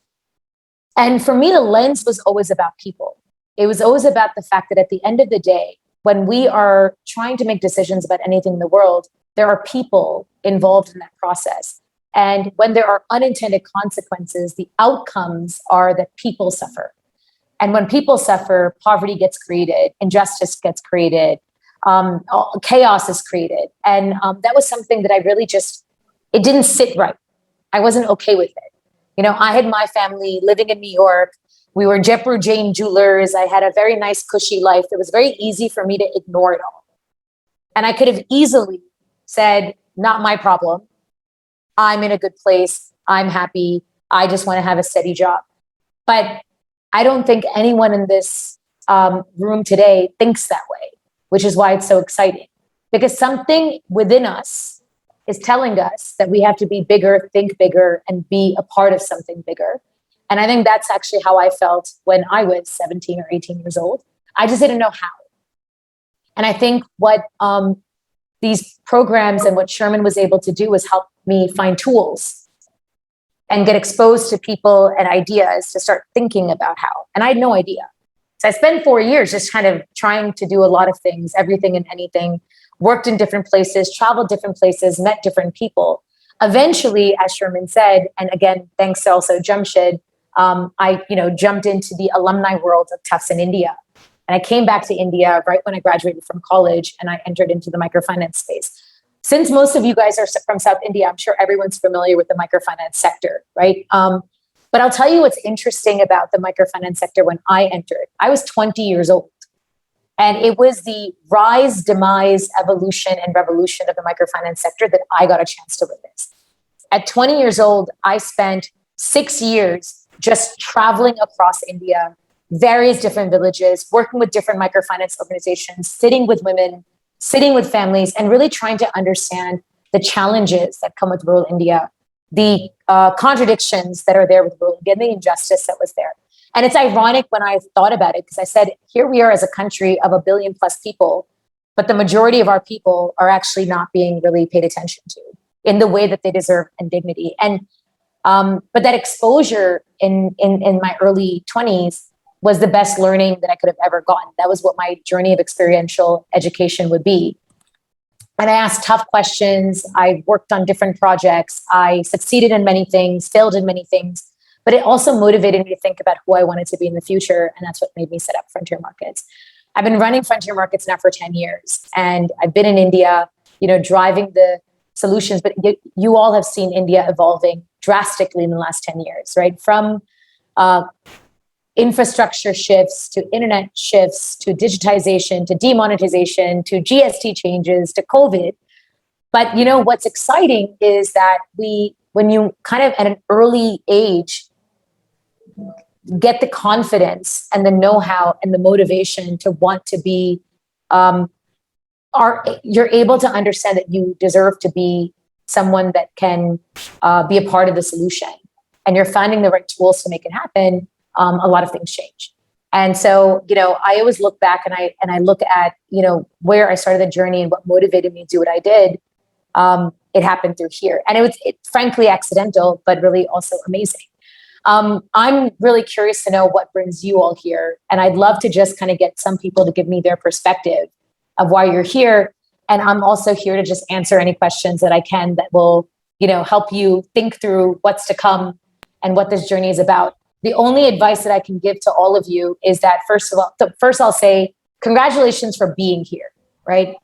And for me, the lens was always about people. It was always about the fact that at the end of the day, when we are trying to make decisions about anything in the world, there are people involved in that process. And when there are unintended consequences, the outcomes are that people suffer. And when people suffer, poverty gets created, injustice gets created, chaos is created. And that was something that I really it didn't sit right. I wasn't okay with it. You know, I had my family living in New York. We were Jeffrey Jane jewelers. I had a very nice, cushy life. It was very easy for me to ignore it all. And I could have easily said, not my problem. I'm in a good place. I'm happy. I just want to have a steady job. But I don't think anyone in this room today thinks that way, which is why it's so exciting. Because something within us is telling us that we have to be bigger, think bigger, and be a part of something bigger. And I think that's actually how I felt when I was 17 or 18 years old. I just didn't know how. And I think what these programs and what Sherman was able to do was help me find tools and get exposed to people and ideas to start thinking about how. And I had no idea. So I spent 4 years just kind of trying to do a lot of things, everything and anything, worked in different places, traveled different places, met different people. Eventually, as Sherman said, and again, thanks to also Jamshed, I jumped into the alumni world of Tufts in India. And I came back to India right when I graduated from college, and I entered into the microfinance space. Since most of you guys are from South India, I'm sure everyone's familiar with the microfinance sector, right? But I'll tell you what's interesting about the microfinance sector when I entered. I was 20 years old. And it was the rise, demise, evolution, and revolution of the microfinance sector that I got a chance to witness. At 20 years old, I spent 6 years just traveling across India, various different villages, working with different microfinance organizations, sitting with women, sitting with families, and really trying to understand the challenges that come with rural India, the contradictions that are there with rural India, and the injustice that was there. And it's ironic when I thought about it, because I said, here we are as a country of 1 billion plus people, but the majority of our people are actually not being really paid attention to in the way that they deserve and dignity. And but that exposure in my early 20s was the best learning that I could have ever gotten. That was what my journey of experiential education would be. And I asked tough questions. I worked on different projects. I succeeded in many things, failed in many things. But it also motivated me to think about who I wanted to be in the future. And that's what made me set up Frontier Markets. I've been running Frontier Markets now for 10 years. And I've been in India, driving the solutions. But you all have seen India evolving drastically in the last 10 years, right? From infrastructure shifts to internet shifts to digitization to demonetization to GST changes to COVID. But what's exciting is that when you kind of at an early age get the confidence and the know-how and the motivation to want to be, you're able to understand that you deserve to be someone that can be a part of the solution, and you're finding the right tools to make it happen. A lot of things change. And so, I always look back and I look at, where I started the journey and what motivated me to do what I did. It happened through here. And it's frankly accidental, but really also amazing. I'm really curious to know what brings you all here. And I'd love to just kind of get some people to give me their perspective of why you're here. And I'm also here to just answer any questions that I can that will, help you think through what's to come and what this journey is about. The only advice that I can give to all of you is that, first I'll say, congratulations for being here, right?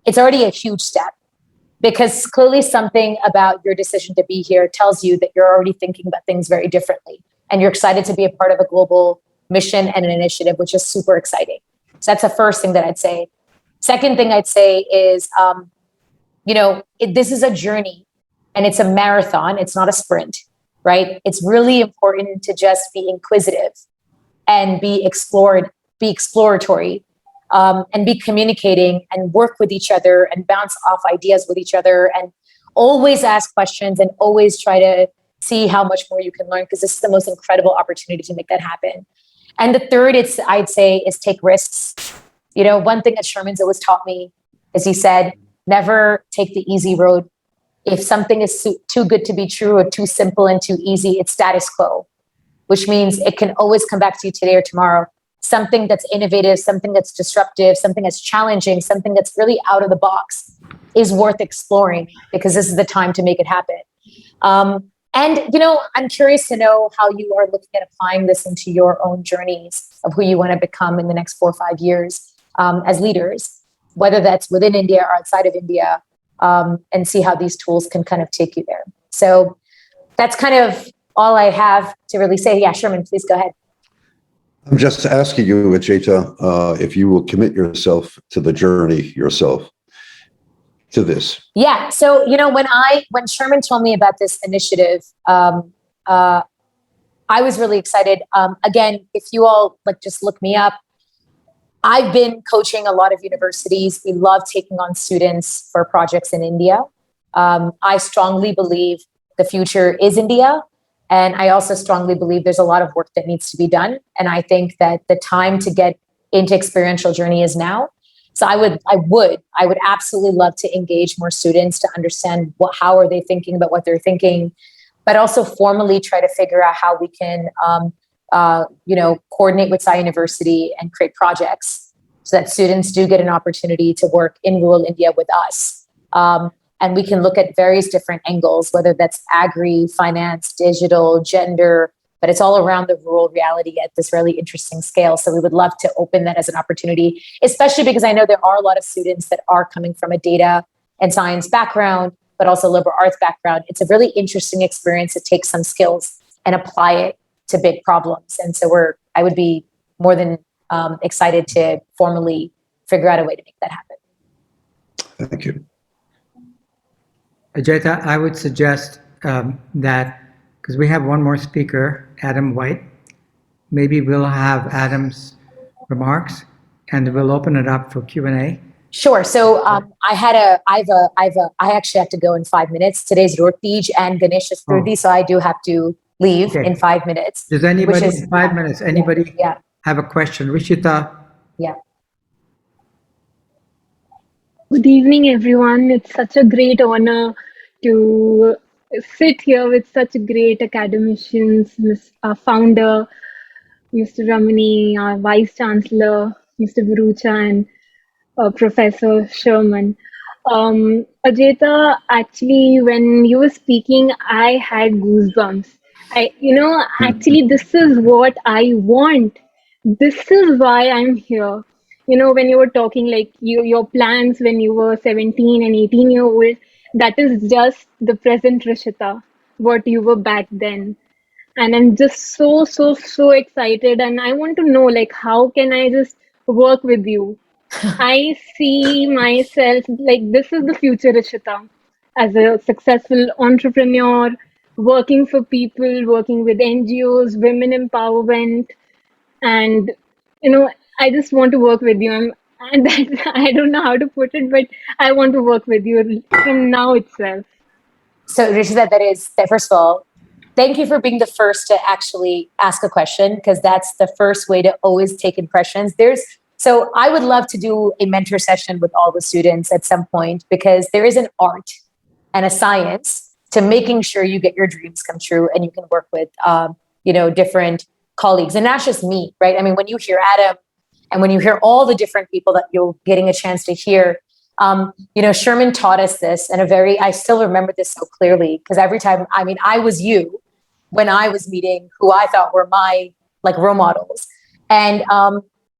It's already a huge step, because clearly something about your decision to be here tells you that you're already thinking about things very differently. And you're excited to be a part of a global mission and an initiative, which is super exciting. So that's the first thing that I'd say. Second thing I'd say is this is a journey and it's a marathon. It's not a sprint, right? It's really important to just be inquisitive and be exploratory, and be communicating and work with each other and bounce off ideas with each other and always ask questions and always try to see how much more you can learn, because this is the most incredible opportunity to make that happen. And the third, I'd say, is take risks. One thing that Sherman's always taught me is he said, never take the easy road. If something is too good to be true or too simple and too easy, it's status quo, which means it can always come back to you today or tomorrow. Something that's innovative, something that's disruptive, something that's challenging, something that's really out of the box is worth exploring, because this is the time to make it happen. I'm curious to know how you are looking at applying this into your own journeys of who you want to become in the next 4 or 5 years as leaders, whether that's within India or outside of India, and see how these tools can kind of take you there. So that's kind of all I have to really say. Yeah, Sherman, please go ahead. I'm just asking you, Ajaita, if you will commit yourself to the journey yourself, to this. Yeah. So, when Sherman told me about this initiative, I was really excited. Again, if you all just look me up, I've been coaching a lot of universities. We love taking on students for projects in India. I strongly believe the future is India. And I also strongly believe there's a lot of work that needs to be done. And I think that the time to get into experiential journey is now. So I would absolutely love to engage more students to understand how are they thinking about what they're thinking, but also formally try to figure out how we can, coordinate with Sai University and create projects so that students do get an opportunity to work in rural India with us. And we can look at various different angles, whether that's agri, finance, digital, gender, but it's all around the rural reality at this really interesting scale. So we would love to open that as an opportunity, especially because I know there are a lot of students that are coming from a data and science background, but also liberal arts background. It's a really interesting experience to take some skills and apply it to big problems. And so I would be more than excited to formally figure out a way to make that happen. Thank you. Ajaita, I would suggest that, because we have one more speaker, Adam White, maybe we'll have Adam's remarks and we'll open it up for Q&A. Sure. So I actually have to go in 5 minutes. Today's Rotij and Ganesh's birthday, so I do have to leave in 5 minutes. Does anybody in 5 minutes? Anybody have a question? Rishita? Yeah. Good evening, everyone. It's such a great honor to sit here with such great academicians, our founder, Mr. Ramani, our Vice Chancellor, Mr. Virucha, and Professor Sherman. Ajaita, actually, when you were speaking, I had goosebumps. Actually, this is what I want. This is why I'm here. When you were talking your plans when you were 17 and 18-year-old, that is just the present Rishita, what you were back then. And I'm just so excited. And I want to know, how can I just work with you? I see myself, this is the future Rishita, as a successful entrepreneur, working for people, working with NGOs, women empowerment. And, I just want to work with you. And I don't know how to put it, but I want to work with you from now itself. So Rishita, first of all, thank you for being the first to actually ask a question, because that's the first way to always take impressions. So I would love to do a mentor session with all the students at some point, because there is an art and a science to making sure you get your dreams come true and you can work with, different colleagues, and not just me, right? I mean, when you hear Adam and when you hear all the different people that you're getting a chance to hear, Sherman taught us this I still remember this so clearly, because every time, I was you when I was meeting who I thought were my role models. And,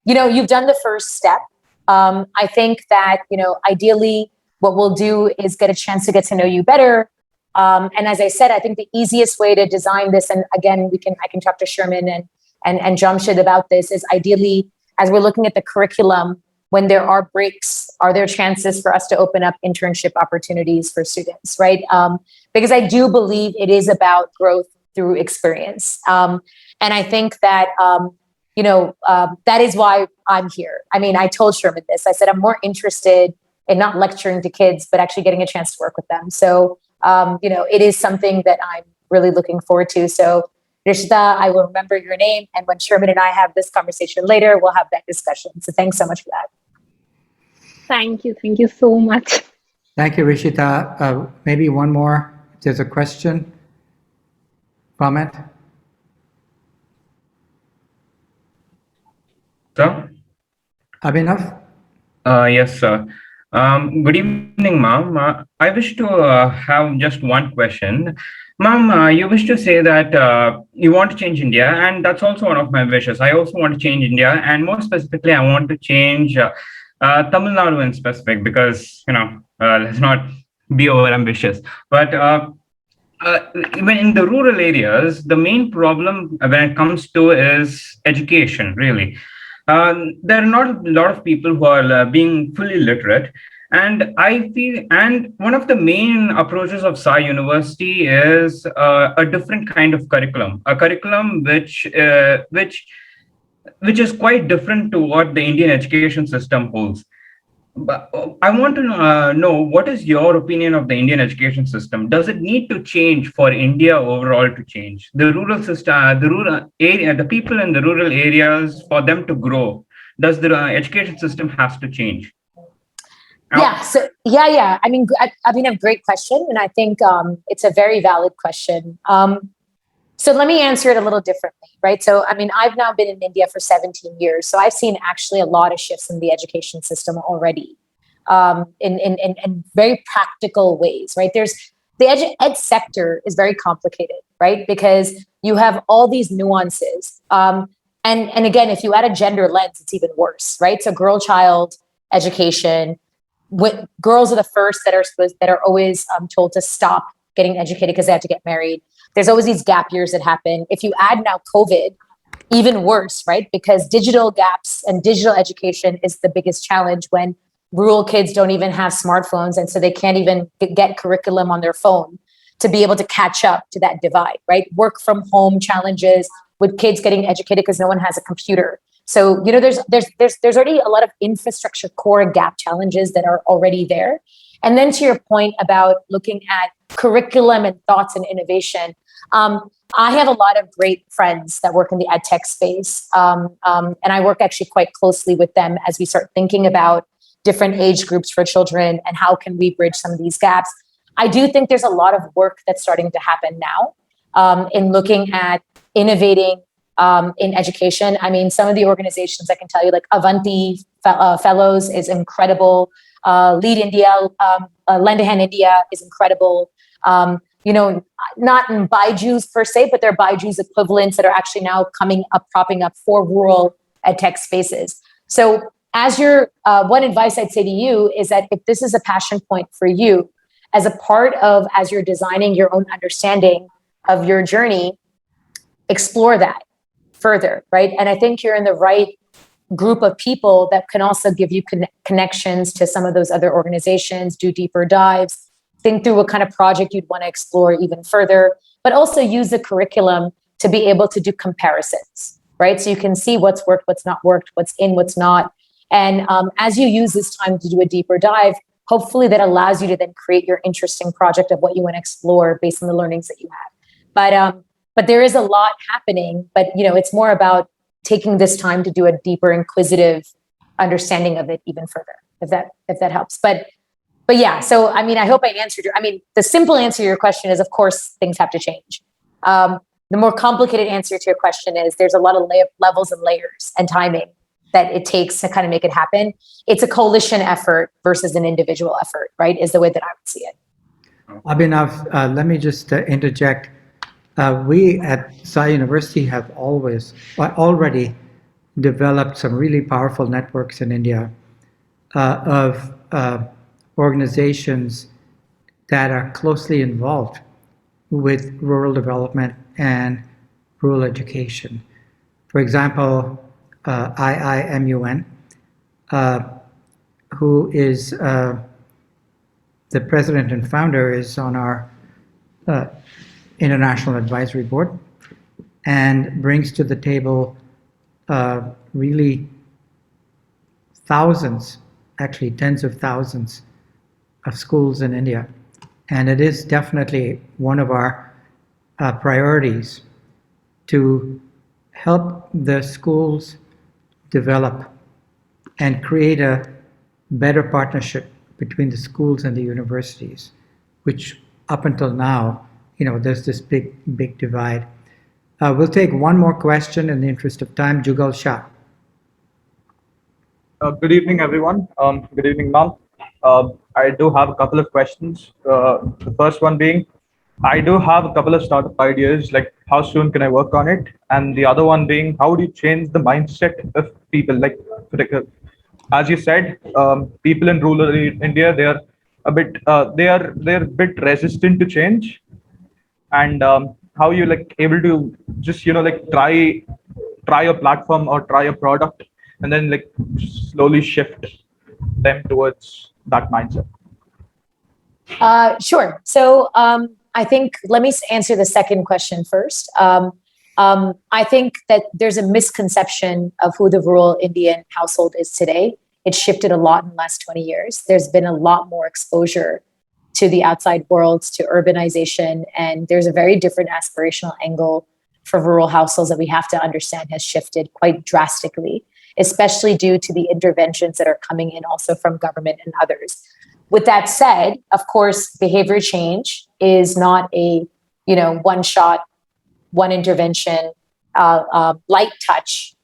you've done the first step. I think that, ideally what we'll do is get a chance to get to know you better. And as I said, I think the easiest way to design this, and again, I can talk to Sherman and Jamshed about this, is ideally, as we're looking at the curriculum, when there are breaks, are there chances for us to open up internship opportunities for students, right? Because I do believe it is about growth through experience. And I think that, that is why I'm here. I mean, I told Sherman this. I said, I'm more interested in not lecturing to kids, but actually getting a chance to work with them. So, it is something that I'm really looking forward to. So, Rishita, I will remember your name. And when Sherman and I have this conversation later, we'll have that discussion. So thanks so much for that. Thank you. Thank you so much. Thank you, Rishita. Maybe one more. If there's a question, comment. Sir? Abhinav? Yes, sir. Good evening, ma'am. I wish to have just one question. Ma'am, you wish to say that you want to change India, and that's also one of my wishes. I also want to change India, and more specifically, I want to change Tamil Nadu in specific, because, let's not be over ambitious. But even in the rural areas, the main problem when it comes to is education, really. There are not a lot of people who are being fully literate. And I feel, and one of the main approaches of Sai University is a different kind of curriculum, a curriculum which is quite different to what the Indian education system holds. But I want to know, what is your opinion of the Indian education system? Does it need to change for India overall to change? The rural system, the rural area, the people in the rural areas, for them to grow, does the education system has to change? Yeah. So yeah. I mean, a great question, and I think it's a very valid question. So let me answer it a little differently, right? So, I mean, I've now been in India for 17 years. So I've seen actually a lot of shifts in the education system already, in very practical ways, right? There's the ed sector is very complicated, right? Because you have all these nuances. And again, if you add a gender lens, it's even worse, right? So girl-child education, girls are the first that are always told to stop getting educated because they have to get married. There's always these gap years that happen. If you add now COVID, even worse, right? Because digital gaps and digital education is the biggest challenge when rural kids don't even have smartphones. And so they can't even get curriculum on their phone to be able to catch up to that divide, right? Work from home challenges with kids getting educated because no one has a computer. So, there's already a lot of infrastructure core gap challenges that are already there. And then to your point about looking at curriculum and thoughts and innovation, I have a lot of great friends that work in the ed tech space. And I work actually quite closely with them as we start thinking about different age groups for children and how can we bridge some of these gaps. I do think there's a lot of work that's starting to happen now in looking at innovating in education. I mean, some of the organizations I can tell you, like Avanti Fellows is incredible. Lead India, Lend a Hand India is incredible. Not in Baiju's per se, but they're Baiju's equivalents that are actually now popping up for rural ed tech spaces. So as one advice I'd say to you is that if this is a passion point for you, as a part of, as you're designing your own understanding of your journey, explore that further, right? And I think you're in the right group of people that can also give you connections to some of those other organizations, do deeper dives, think through what kind of project you'd want to explore even further, but also use the curriculum to be able to do comparisons, right? So you can see what's worked, what's not worked, what's in, what's not. And as you use this time to do a deeper dive, hopefully that allows you to then create your interesting project of what you want to explore based on the learnings that you have. But there is a lot happening, but it's more about taking this time to do a deeper, inquisitive understanding of it even further, if that helps. But yeah, so I mean, I hope I answered the simple answer to your question is, of course, things have to change. The more complicated answer to your question is there's a lot of levels and layers and timing that it takes to kind of make it happen. It's a coalition effort versus an individual effort, right? Is the way that I would see it. Abhinav, let me just interject. We at Sai University have already developed some really powerful networks in India of organizations that are closely involved with rural development and rural education. For example, IIMUN who is the president and founder, is on our International Advisory Board and brings to the table really thousands, actually tens of thousands of schools in India. And it is definitely one of our priorities to help the schools develop and create a better partnership between the schools and the universities, which up until now, there's this big divide. We'll take one more question in the interest of time. Jugal Shah. Good evening, everyone. Good evening, Mom. I do have a couple of questions. The first one being, I do have a couple of startup ideas, like how soon can I work on it? And the other one being, how do you change the mindset of people? Like, as you said, people in rural India, they are a bit, they're a bit resistant to change. And how you able to just try a platform or try a product and then slowly shift them towards that mindset. Sure. So I think let me answer the second question first. I think that there's a misconception of who the rural Indian household is today. It's shifted a lot in the last 20 years. There's been a lot more exposure to the outside world, to urbanization, and there's a very different aspirational angle for rural households that we have to understand has shifted quite drastically, especially due to the interventions that are coming in also from government and others. With that said, of course, behavior change is not a one shot, one intervention, light touch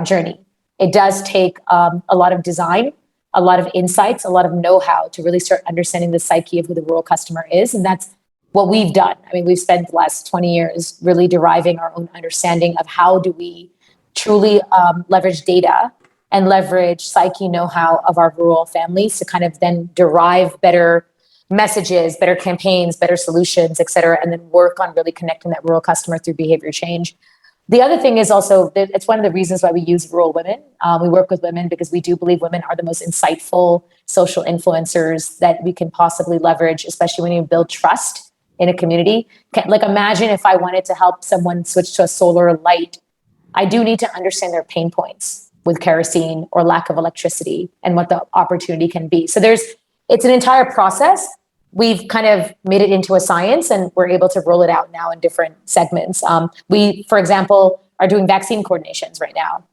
journey. It does take a lot of design, a lot of insights, a lot of know-how to really start understanding the psyche of who the rural customer is. And that's what we've done. I mean, we've spent the last 20 years really deriving our own understanding of how do we truly leverage data and leverage psyche know-how of our rural families to kind of then derive better messages, better campaigns, better solutions, et cetera, and then work on really connecting that rural customer through behavior change. The other thing is also, it's one of the reasons why we use rural women. We work with women because we do believe women are the most insightful social influencers that we can possibly leverage, especially when you build trust in a community. Like imagine if I wanted to help someone switch to a solar light, I do need to understand their pain points with kerosene or lack of electricity and what the opportunity can be. So it's an entire process. We've kind of made it into a science and we're able to roll it out now in different segments. We, for example, are doing vaccine coordinations right now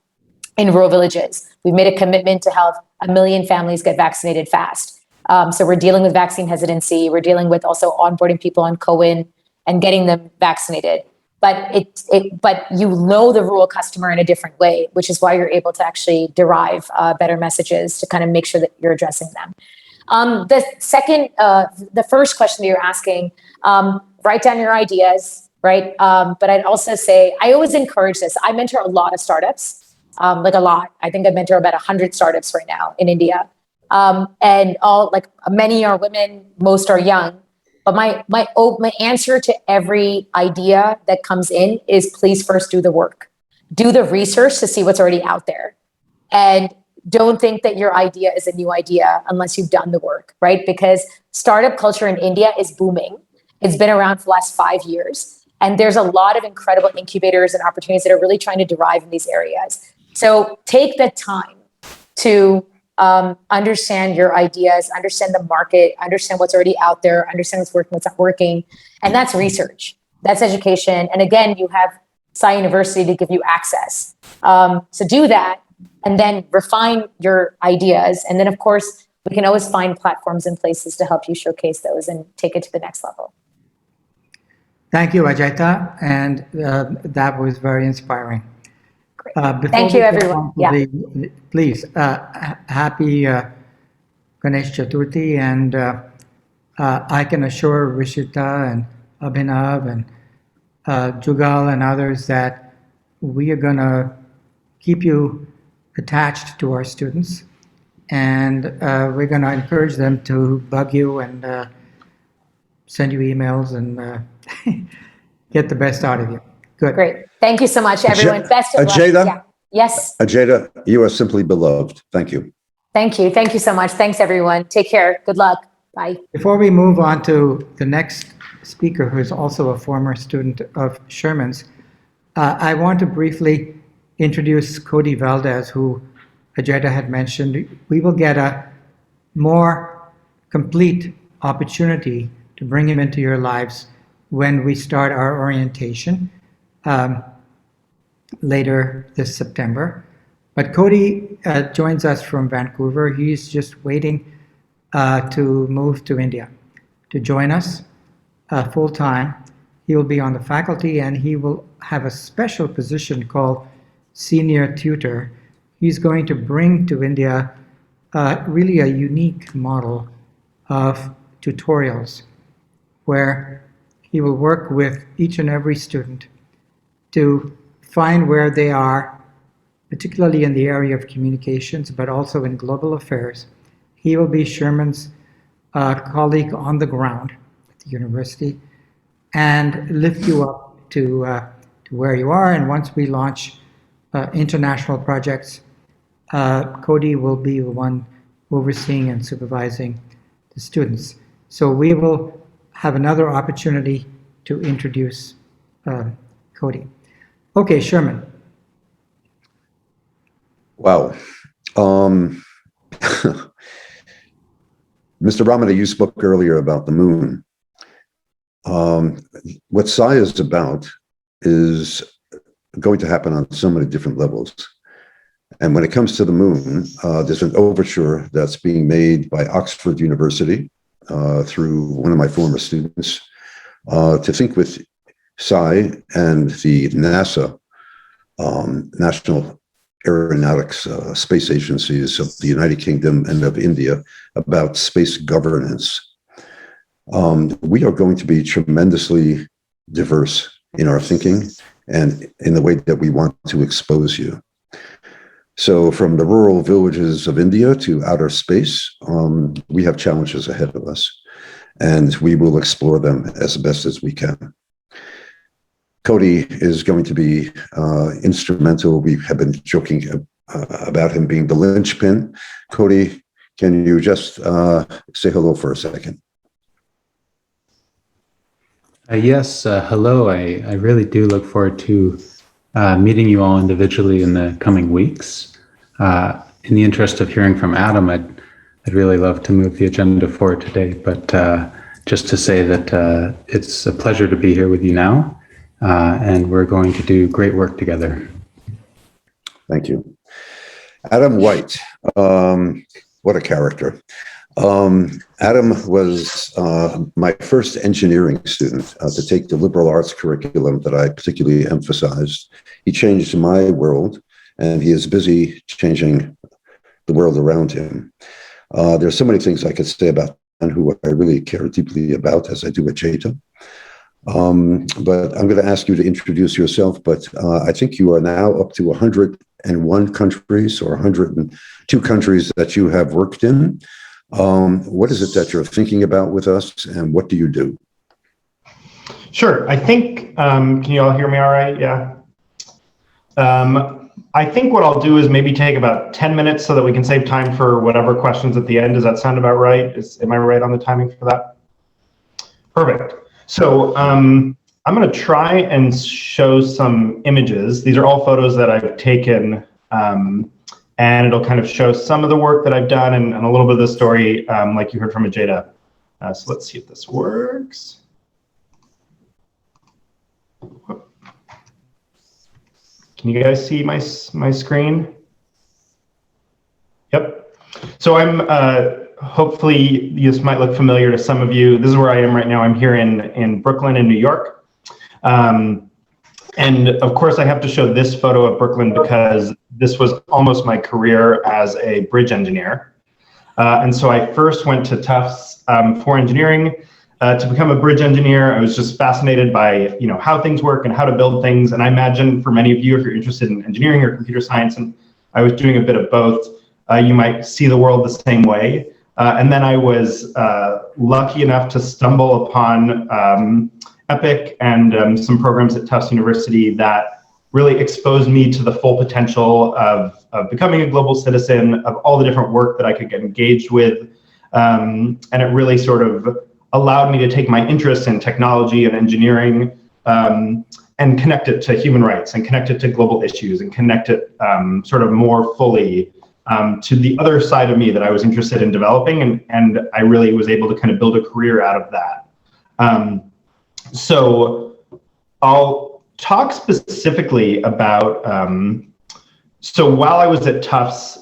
in rural villages. We've made a commitment to help 1 million families get vaccinated fast. So we're dealing with vaccine hesitancy. We're dealing with also onboarding people on COWIN and getting them vaccinated. But you know the rural customer in a different way, which is why you're able to actually derive better messages to kind of make sure that you're addressing them. The first question that you're asking, write down your ideas, right? But I'd also say, I always encourage this. I mentor a lot of startups, like a lot. I think I mentor about 100 startups right now in India. And many are women, most are young. But my answer to every idea that comes in is please first do the work. Do the research to see what's already out there. And don't think that your idea is a new idea unless you've done the work, right? Because startup culture in India is booming. It's been around for the last 5 years. And there's a lot of incredible incubators and opportunities that are really trying to derive in these areas. So take the time to understand your ideas, understand the market, understand what's already out there, understand what's working, what's not working. And that's research. That's education. And again, you have Sai University to give you access. So do that and then refine your ideas. And then, of course, we can always find platforms and places to help you showcase those and take it to the next level. Thank you, Ajaita. And that was very inspiring. Thank you, everyone. Please, happy Ganesh Chaturthi, and I can assure Rishita and Abhinav and Jugal and others that we are going to keep you attached to our students, and we're going to encourage them to bug you and send you emails and get the best out of you. Good. Great. Thank you so much, everyone. Best of luck. Ajaita? Yeah. Yes. Ajaita, you are simply beloved. Thank you. Thank you. Thank you so much. Thanks, everyone. Take care. Good luck. Bye. Before we move on to the next speaker, who is also a former student of Sherman's, I want to briefly introduce Cody Valdez, who Ajaita had mentioned. We will get a more complete opportunity to bring him into your lives when we start our orientation later this September. But Cody joins us from Vancouver. He's just waiting to move to India to join us full time. He will be on the faculty and he will have a special position called senior tutor. He's going to bring to India really a unique model of tutorials where he will work with each and every student to find where they are, particularly in the area of communications, but also in global affairs. He will be Sherman's colleague on the ground at the university and lift you up to where you are. And once we launch international projects, Cody will be the one overseeing and supervising the students. So we will have another opportunity to introduce Cody. Okay, Sherman. Wow. Mr. Ramana, you spoke earlier about the moon. What Psi is about is going to happen on so many different levels. And when it comes to the moon, there's an overture that's being made by Oxford University through one of my former students to think with Psi and the NASA, National Aeronautics Space Agencies of the United Kingdom and of India about space governance. We are going to be tremendously diverse in our thinking and in the way that we want to expose you. So from the rural villages of India to outer space, we have challenges ahead of us, and we will explore them as best as we can. Cody is going to be instrumental. We have been joking about him being the linchpin. Cody, can you just say hello for a second? Yes, hello. I really do look forward to meeting you all individually in the coming weeks. In the interest of hearing from Adam, I'd really love to move the agenda forward today, but just to say that it's a pleasure to be here with you now. And we're going to do great work together. Thank you. Adam White, what a character. Adam was my first engineering student to take the liberal arts curriculum that I particularly emphasized. He changed my world, and he is busy changing the world around him. There's so many things I could say about him who I really care deeply about, as I do with Ajaita. But I'm going to ask you to introduce yourself, but I think you are now up to 101 countries or 102 countries that you have worked in. What is it that you're thinking about with us, and what do you do? Sure. I think, can you all hear me all right? Yeah. I think what I'll do is maybe take about 10 minutes so that we can save time for whatever questions at the end. Does that sound about right? Am I right on the timing for that? Perfect. So I'm going to try and show some images. These are all photos that I've taken, and it'll kind of show some of the work that I've done and a little bit of the story, like you heard from Ajaita. So let's see if this works. Can you guys see my screen? Yep. So I'm hopefully this might look familiar to some of you. This is where I am right now. I'm here in Brooklyn in New York. And of course I have to show this photo of Brooklyn because this was almost my career as a bridge engineer. And so I first went to Tufts for engineering to become a bridge engineer. I was just fascinated by how things work and how to build things. And I imagine for many of you, if you're interested in engineering or computer science, and I was doing a bit of both, you might see the world the same way. And then I was lucky enough to stumble upon EPIC and some programs at Tufts University that really exposed me to the full potential of becoming a global citizen, of all the different work that I could get engaged with. And it really sort of allowed me to take my interest in technology and engineering and connect it to human rights and connect it to global issues and connect it sort of more fully to the other side of me that I was interested in developing. And I really was able to kind of build a career out of that. So I'll talk specifically about, so while I was at Tufts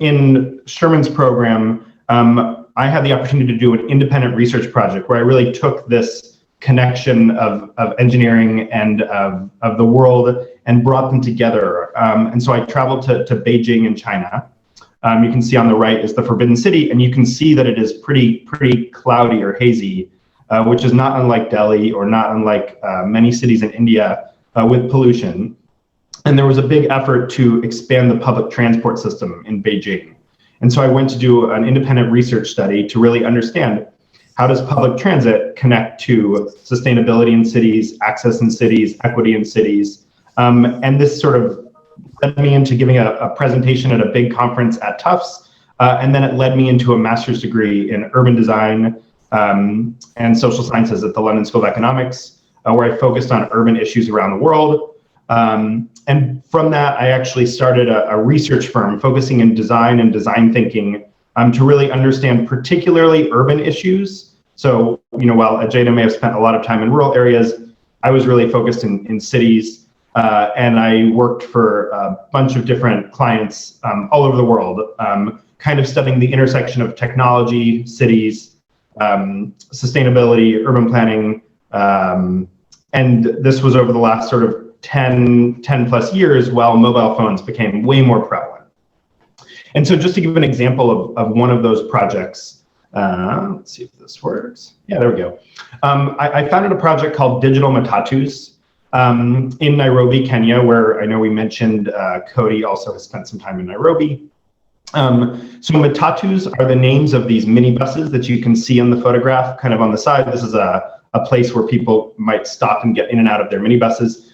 in Sherman's program, I had the opportunity to do an independent research project where I really took this connection of engineering and of the world and brought them together. And so I traveled to Beijing in China. You can see on the right is the Forbidden City, and you can see that it is pretty cloudy or hazy, which is not unlike Delhi or not unlike many cities in India with pollution. And there was a big effort to expand the public transport system in Beijing. And so I went to do an independent research study to really understand, how does public transit connect to sustainability in cities, access in cities, equity in cities? And this sort of led me into giving a presentation at a big conference at Tufts. And then it led me into a master's degree in urban design and social sciences at the London School of Economics, where I focused on urban issues around the world. And from that, I actually started a research firm focusing in design and design thinking to really understand particularly urban issues. So, while Ajaita may have spent a lot of time in rural areas, I was really focused in cities. And I worked for a bunch of different clients all over the world, kind of studying the intersection of technology, cities, sustainability, urban planning. And this was over the last sort of 10 plus years while mobile phones became way more prevalent. And so just to give an example of one of those projects, let's see if this works. Yeah, there we go. I founded a project called Digital Matatus in Nairobi, Kenya, where I know we mentioned Cody also has spent some time in Nairobi. So matatus are the names of these minibuses that you can see in the photograph kind of on the side. This is a place where people might stop and get in and out of their minibuses.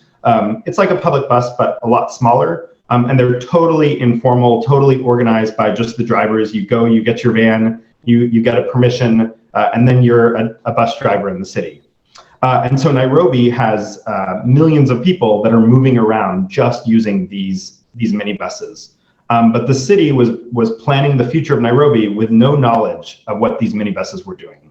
It's like a public bus, but a lot smaller. And they're totally informal, totally organized by just the drivers. You go, you get your van, you get a permission, and then you're a bus driver in the city. And so Nairobi has millions of people that are moving around just using these minibuses. But the city was planning the future of Nairobi with no knowledge of what these minibuses were doing.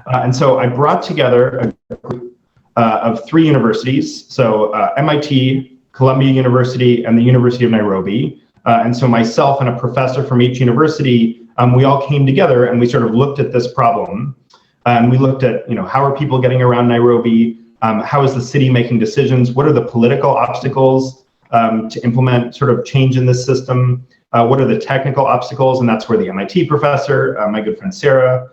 And so I brought together a group of 3 universities, so MIT, Columbia University, and the University of Nairobi. And so myself and a professor from each university, we all came together and we sort of looked at this problem. And we looked at, how are people getting around Nairobi? How is the city making decisions? What are the political obstacles to implement sort of change in this system? What are the technical obstacles? And that's where the MIT professor, my good friend Sarah,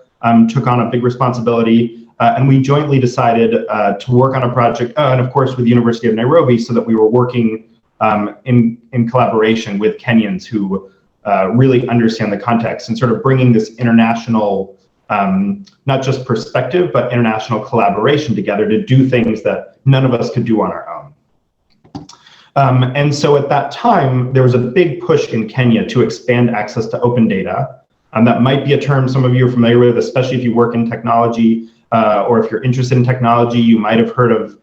took on a big responsibility. And we jointly decided to work on a project, and of course with the University of Nairobi, so that we were working in collaboration with Kenyans who really understand the context and sort of bringing this international, not just perspective, but international collaboration together to do things that none of us could do on our own. And so at that time, there was a big push in Kenya to expand access to open data. That might be a term some of you are familiar with, especially if you work in technology. Or if you're interested in technology, you might have heard of,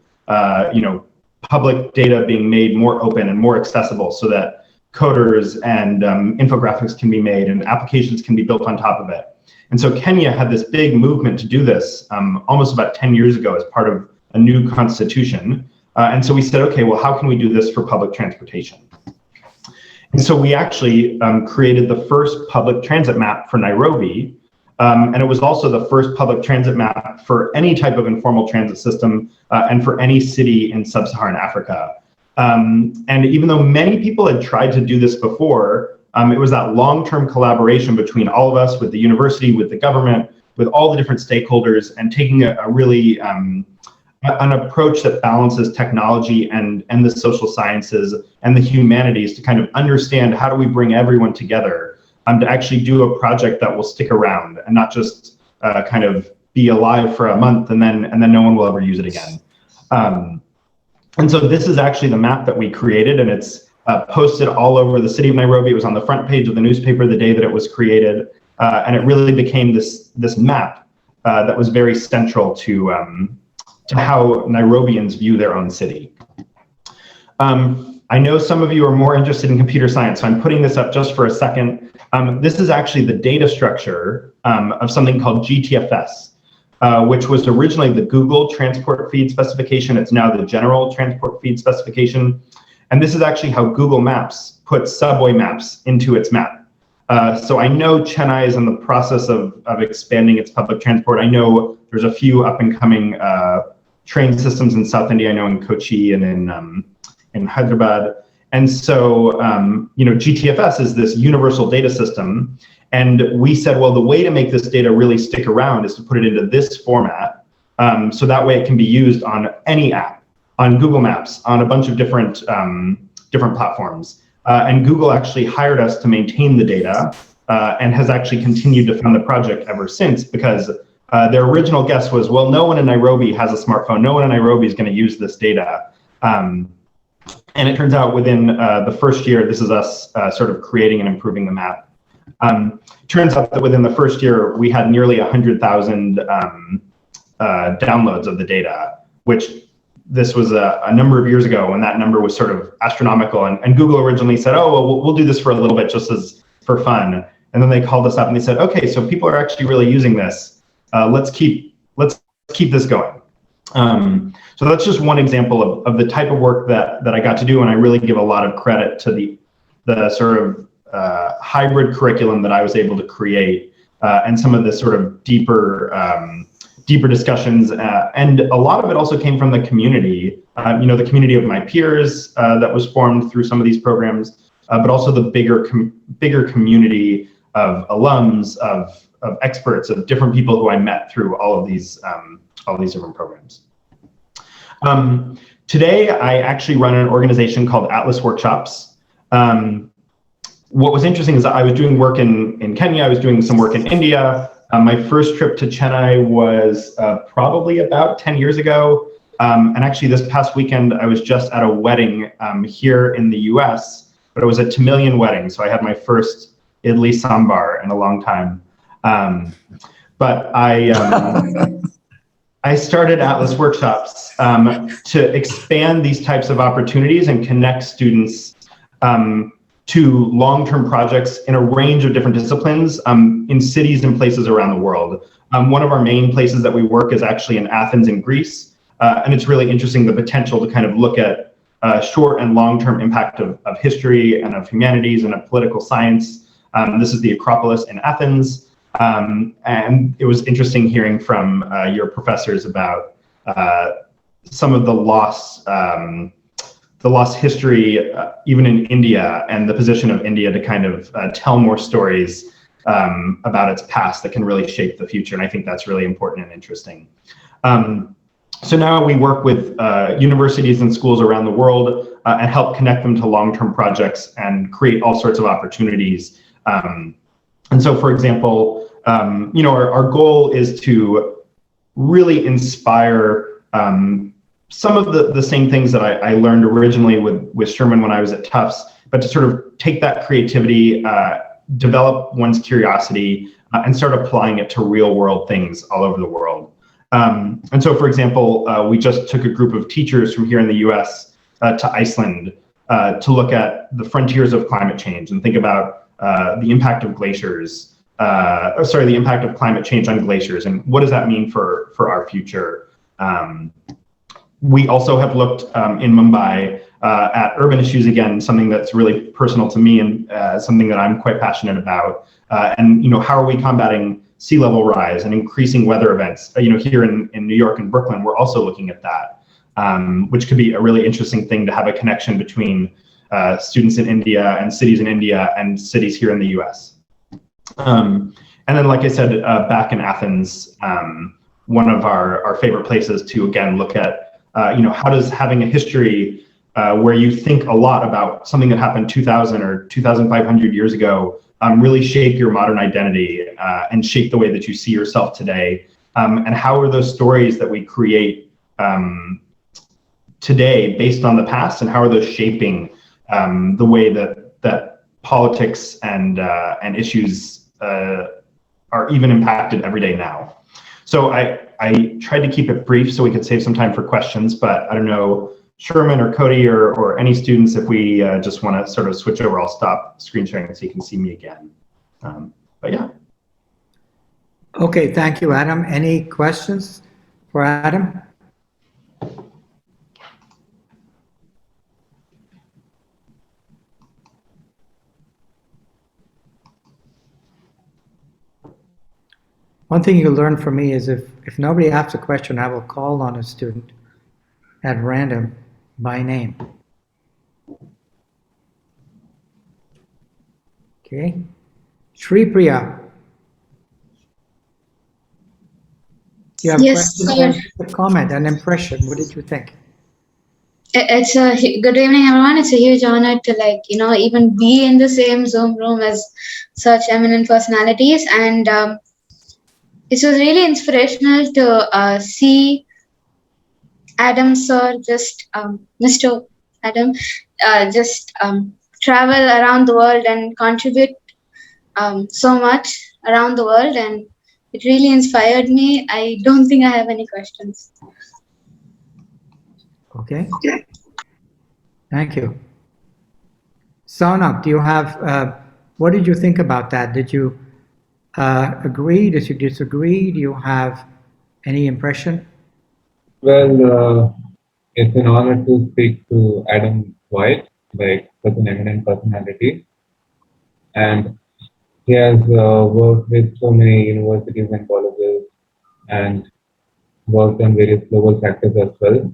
public data being made more open and more accessible so that coders and infographics can be made and applications can be built on top of it. And so Kenya had this big movement to do this almost about 10 years ago as part of a new constitution. And so we said, okay, well, how can we do this for public transportation? And so we actually created the first public transit map for Nairobi. And it was also the first public transit map for any type of informal transit system and for any city in sub-Saharan Africa. And even though many people had tried to do this before, it was that long-term collaboration between all of us, with the university, with the government, with all the different stakeholders, and taking a really an approach that balances technology and the social sciences and the humanities to kind of understand how do we bring everyone together to actually do a project that will stick around and not just kind of be alive for a month and then no one will ever use it again. And so this is actually the map that we created, and it's posted all over the city of Nairobi. It was on the front page of the newspaper the day that it was created, and it really became this map that was very central to how Nairobians view their own city. I know some of you are more interested in computer science, so I'm putting this up just for a second. This is actually the data structure of something called GTFS, which was originally the Google Transport Feed Specification. It's now the General Transport Feed Specification. And this is actually how Google Maps puts subway maps into its map. So I know Chennai is in the process of expanding its public transport. I know there's a few up and coming train systems in South India. I know in Kochi and in Hyderabad. And so, GTFS is this universal data system. And we said, well, the way to make this data really stick around is to put it into this format. So that way it can be used on any app, on Google Maps, on a bunch of different platforms. And Google actually hired us to maintain the data and has actually continued to fund the project ever since, because their original guess was, well, no one in Nairobi has a smartphone. No one in Nairobi is going to use this data. And it turns out within the first year, this is us sort of creating and improving the map. Turns out that within the first year, we had nearly 100,000 downloads of the data, which this was a number of years ago when that number was sort of astronomical. And Google originally said, oh, well, we'll do this for a little bit just as for fun. And then they called us up and they said, okay, so people are actually really using this. Let's keep this going. So that's just one example of the type of work that I got to do, and I really give a lot of credit to the sort of hybrid curriculum that I was able to create, and some of the sort of deeper discussions, and a lot of it also came from the community. The community of my peers that was formed through some of these programs, but also the bigger community of alums, of experts, of different people who I met through all of these different programs. Today, I actually run an organization called Atlas Workshops. What was interesting is that I was doing work in Kenya, I was doing some work in India. My first trip to Chennai was probably about 10 years ago. And actually this past weekend, I was just at a wedding here in the US, but it was a Tamilian wedding. So I had my first idli sambar in a long time. But I started Atlas Workshops to expand these types of opportunities and connect students to long-term projects in a range of different disciplines in cities and places around the world. One of our main places that we work is actually in Athens in Greece. And it's really interesting, the potential to kind of look at short and long-term impact of history and of humanities and of political science. This is the Acropolis in Athens. And it was interesting hearing from your professors about some of the lost history, even in India, and the position of India to kind of tell more stories about its past that can really shape the future. And I think that's really important and interesting. So now we work with universities and schools around the world and help connect them to long-term projects and create all sorts of opportunities. And so, for example, our goal is to really inspire some of the same things that I learned originally with Sherman when I was at Tufts, but to sort of take that creativity, develop one's curiosity, and start applying it to real world things all over the world. And so, for example, we just took a group of teachers from here in the US to Iceland to look at the frontiers of climate change and think about the impact of glaciers, the impact of climate change on glaciers, and what does that mean for our future. We also have looked in Mumbai at urban issues, again, something that's really personal to me and something that I'm quite passionate about. And how are we combating sea level rise and increasing weather events? Here in New York and Brooklyn, we're also looking at that, which could be a really interesting thing to have a connection between students in India and cities in India and cities here in the US. And then, like I said, back in Athens, one of our favorite places to, again, look at how does having a history where you think a lot about something that happened 2,000 or 2,500 years ago really shape your modern identity and shape the way that you see yourself today? And how are those stories that we create today based on the past, and how are those shaping the way that politics and issues are even impacted every day now. So I tried to keep it brief so we could save some time for questions, but I don't know, Sherman or Cody or any students, if we just want to sort of switch over, I'll stop screen sharing so you can see me again. But yeah. Okay, thank you, Adam. Any questions for Adam? One thing you learn from me is if nobody asks a question, I will call on a student at random by name. Okay. Shri Priya. You have Yes, questions, sir. a comment, an impression. What did you think? It's a good evening, everyone. It's a huge honor to even be in the same Zoom room as such eminent personalities, and it was really inspirational to see Adam sir, Mr. Adam, just travel around the world and contribute so much around the world, and it really inspired me. I don't think I have any questions. Okay. Thank you. Sonak, do you have, what did you think about that? Did you agree? Did you disagree? Do you have any impression? Well, it's an honor to speak to Adam White, like such an eminent personality. And he has worked with so many universities and colleges and worked on various global factors as well.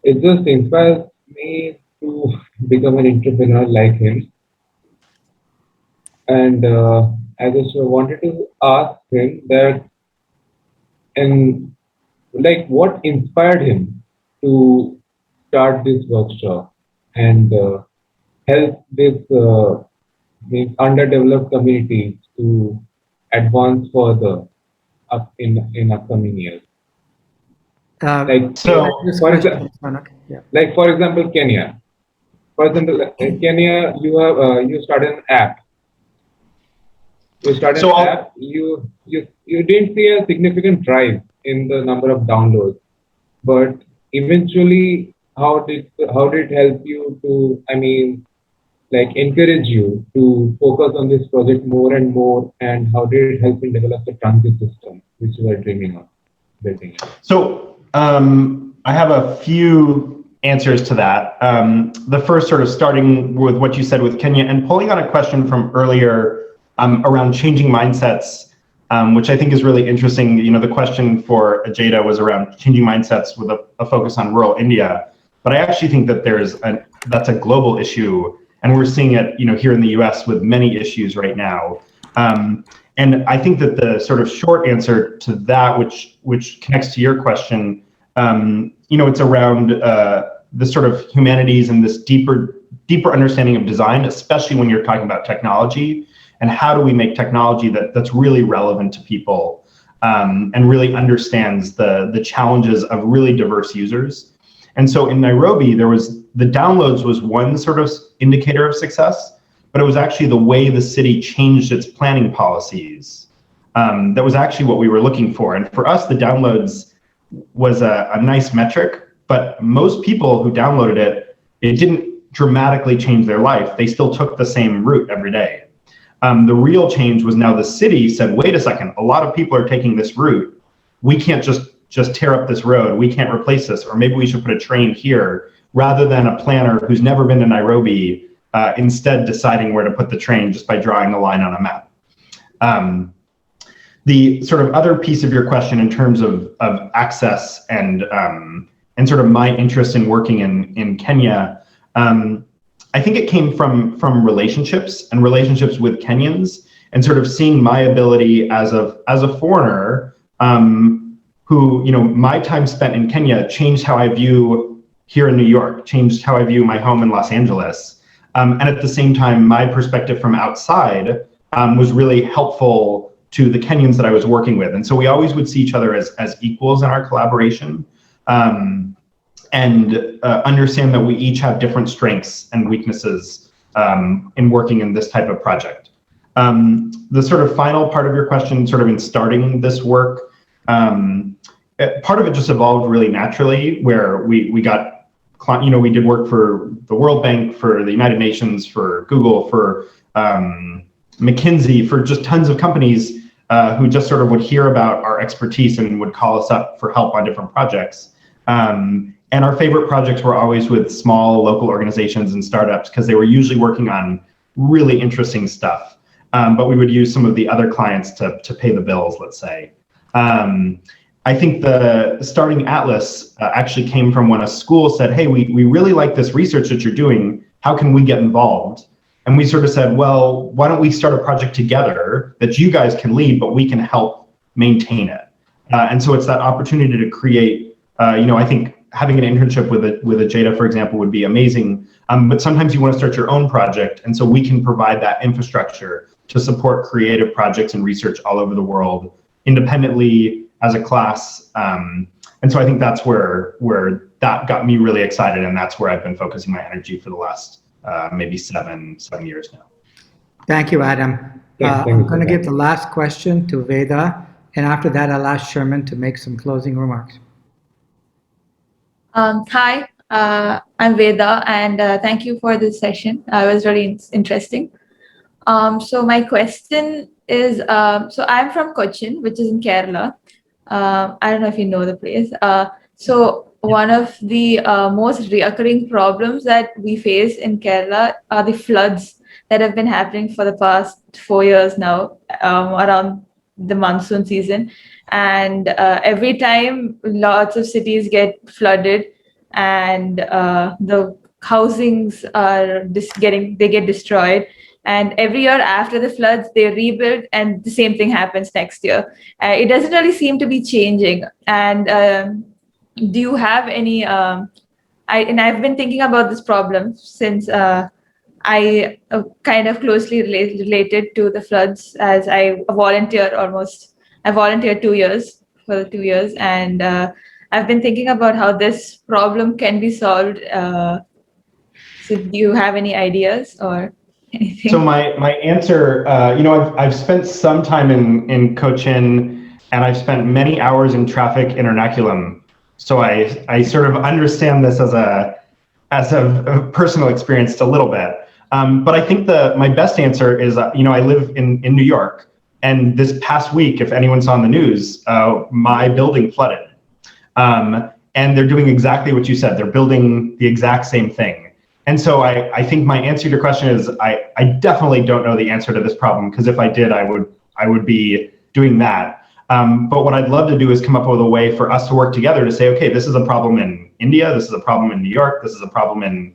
It just inspires me to become an entrepreneur like him. And I just wanted to ask him that, and like, what inspired him to start this workshop and help this these underdeveloped communities to advance further up in upcoming years. Like for example, Kenya. For example, in Kenya, you have you started an app. You started an app. You didn't see a significant rise in the number of downloads, but eventually, how did it help you to? I mean, like encourage you to focus on this project more and more, and how did it help in develop the transit system which you are dreaming of building? So I have a few answers to that. The first, sort of starting with what you said with Kenya and pulling on a question from earlier around changing mindsets, which I think is really interesting. You know, the question for Ajaita was around changing mindsets with a focus on rural India, but I actually think that that's a global issue, and we're seeing it, you know, here in the U.S. with many issues right now. And I think that the sort of short answer to that, which connects to your question, you know, it's around the sort of humanities and this deeper understanding of design, especially when you're talking about technology, and how do we make technology that's really relevant to people and really understands the challenges of really diverse users. And so in Nairobi, the downloads was one sort of indicator of success, but it was actually the way the city changed its planning policies. That was actually what we were looking for. And for us, the downloads was a nice metric, but most people who downloaded it didn't dramatically change their life. They still took the same route every day. The real change was now the city said, wait a second, a lot of people are taking this route. We can't just tear up this road. We can't replace this, or maybe we should put a train here, rather than a planner who's never been to Nairobi instead deciding where to put the train just by drawing a line on a map. The sort of other piece of your question in terms of access and sort of my interest in working in Kenya, I think it came from relationships with Kenyans, and sort of seeing my ability as a foreigner who, you know, my time spent in Kenya changed how I view here in New York, changed how I view my home in Los Angeles. And at the same time, my perspective from outside was really helpful to the Kenyans that I was working with. And so we always would see each other as equals in our collaboration. And and understand that we each have different strengths and weaknesses in working in this type of project. The sort of final part of your question, sort of in starting this work, part of it just evolved really naturally, where we got, we did work for the World Bank, for the United Nations, for Google, for McKinsey, for just tons of companies who just sort of would hear about our expertise and would call us up for help on different projects. And our favorite projects were always with small local organizations and startups, because they were usually working on really interesting stuff. But we would use some of the other clients to pay the bills, let's say. I think the starting Atlas actually came from when a school said, hey, we really like this research that you're doing. How can we get involved? And we sort of said, well, why don't we start a project together that you guys can lead, but we can help maintain it. And so it's that opportunity to create, I think having an internship with Ajaita, for example, would be amazing. But sometimes you want to start your own project. And so we can provide that infrastructure to support creative projects and research all over the world independently as a class. And so I think that's where that got me really excited. And that's where I've been focusing my energy for the last maybe seven years now. Thank you, Adam. I'm going to give the last question to Veda. And after that, I'll ask Sherman to make some closing remarks. Hi, I'm Veda, and thank you for this session. It was really interesting. So my question is, so I'm from Cochin, which is in Kerala. I don't know if you know the place. So one of the most reoccurring problems that we face in Kerala are the floods that have been happening for the past 4 years now, around the monsoon season. And every time lots of cities get flooded and the housings are they get destroyed. And every year after the floods, they rebuild, and the same thing happens next year. It doesn't really seem to be changing. And do you have any? I've been thinking about this problem since I kind of closely related to the floods, as I volunteered 2 years for the 2 years, and I've been thinking about how this problem can be solved. So do you have any ideas or anything? So my answer, I've spent some time in Cochin, and I've spent many hours in traffic in Ernakulam. So I sort of understand this as a personal experience just a little bit. But I think my best answer is, I live in New York, and this past week, if anyone saw in the news, my building flooded. And they're doing exactly what you said. They're building the exact same thing. And so I think my answer to your question is, I definitely don't know the answer to this problem, because if I did, I would be doing that. But what I'd love to do is come up with a way for us to work together to say, okay, this is a problem in India, this is a problem in New York, this is a problem in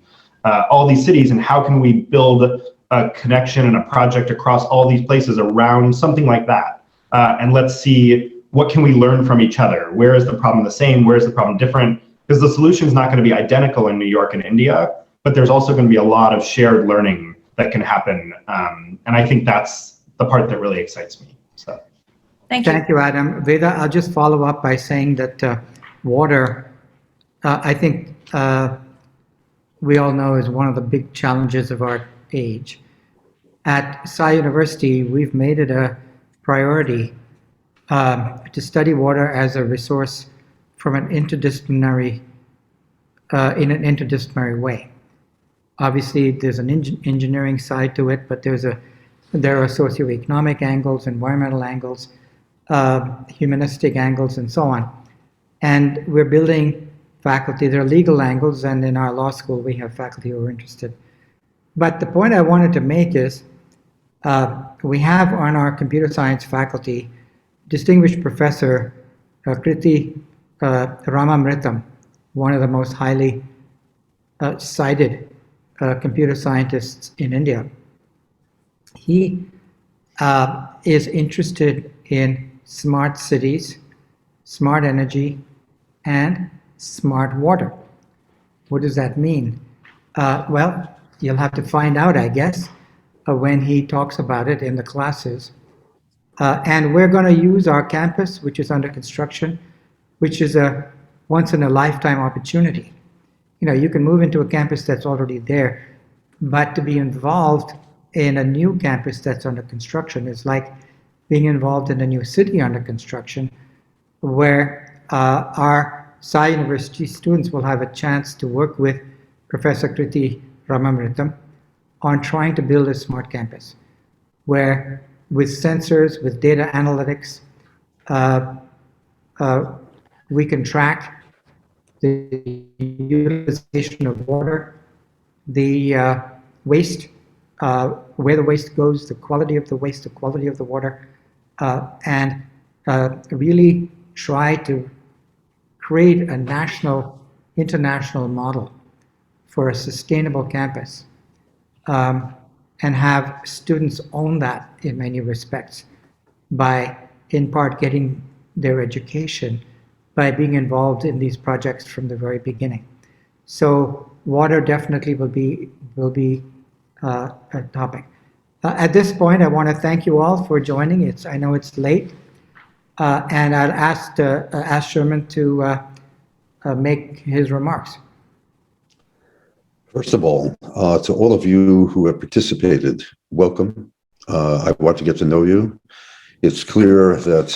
all these cities, and how can we build a connection and a project across all these places around something like that? And let's see, what can we learn from each other? Where is the problem the same? Where is the problem different? Because the solution is not going to be identical in New York and India, but there's also going to be a lot of shared learning that can happen. And I think that's the part that really excites me. So. Thank you. Thank you, Adam. Veda, I'll just follow up by saying that water, I think we all know, is one of the big challenges of our age. At Sai University, we've made it a priority to study water as a resource from an interdisciplinary, in an interdisciplinary way. Obviously, there's an engineering side to it, but there are socioeconomic angles, environmental angles, humanistic angles, and so on. And we're building faculty. There are legal angles, and in our law school, we have faculty who are interested. But the point I wanted to make is, we have on our computer science faculty distinguished professor Kriti Ramamritam, one of the most highly cited computer scientists in India. He is interested in smart cities, smart energy, and smart water. What does that mean? Well, you'll have to find out, I guess, when he talks about it in the classes. And we're going to use our campus, which is under construction, which is a once-in-a-lifetime opportunity. you can move into a campus that's already there, but to be involved in a new campus that's under construction is like being involved in a new city under construction, where our Sai University students will have a chance to work with Professor Kriti Ramamritam on trying to build a smart campus, where with sensors, with data analytics, we can track the utilization of water, the waste, where the waste goes, the quality of the waste, the quality of the water, and really try to create a national, international model for a sustainable campus, and have students own that in many respects by, in part, getting their education by being involved in these projects from the very beginning. So water definitely will be a topic. At this point, I want to thank you all for joining. I know it's late, and I'll ask Sherman to make his remarks. First of all, to all of you who have participated, welcome. I want to get to know you. It's clear that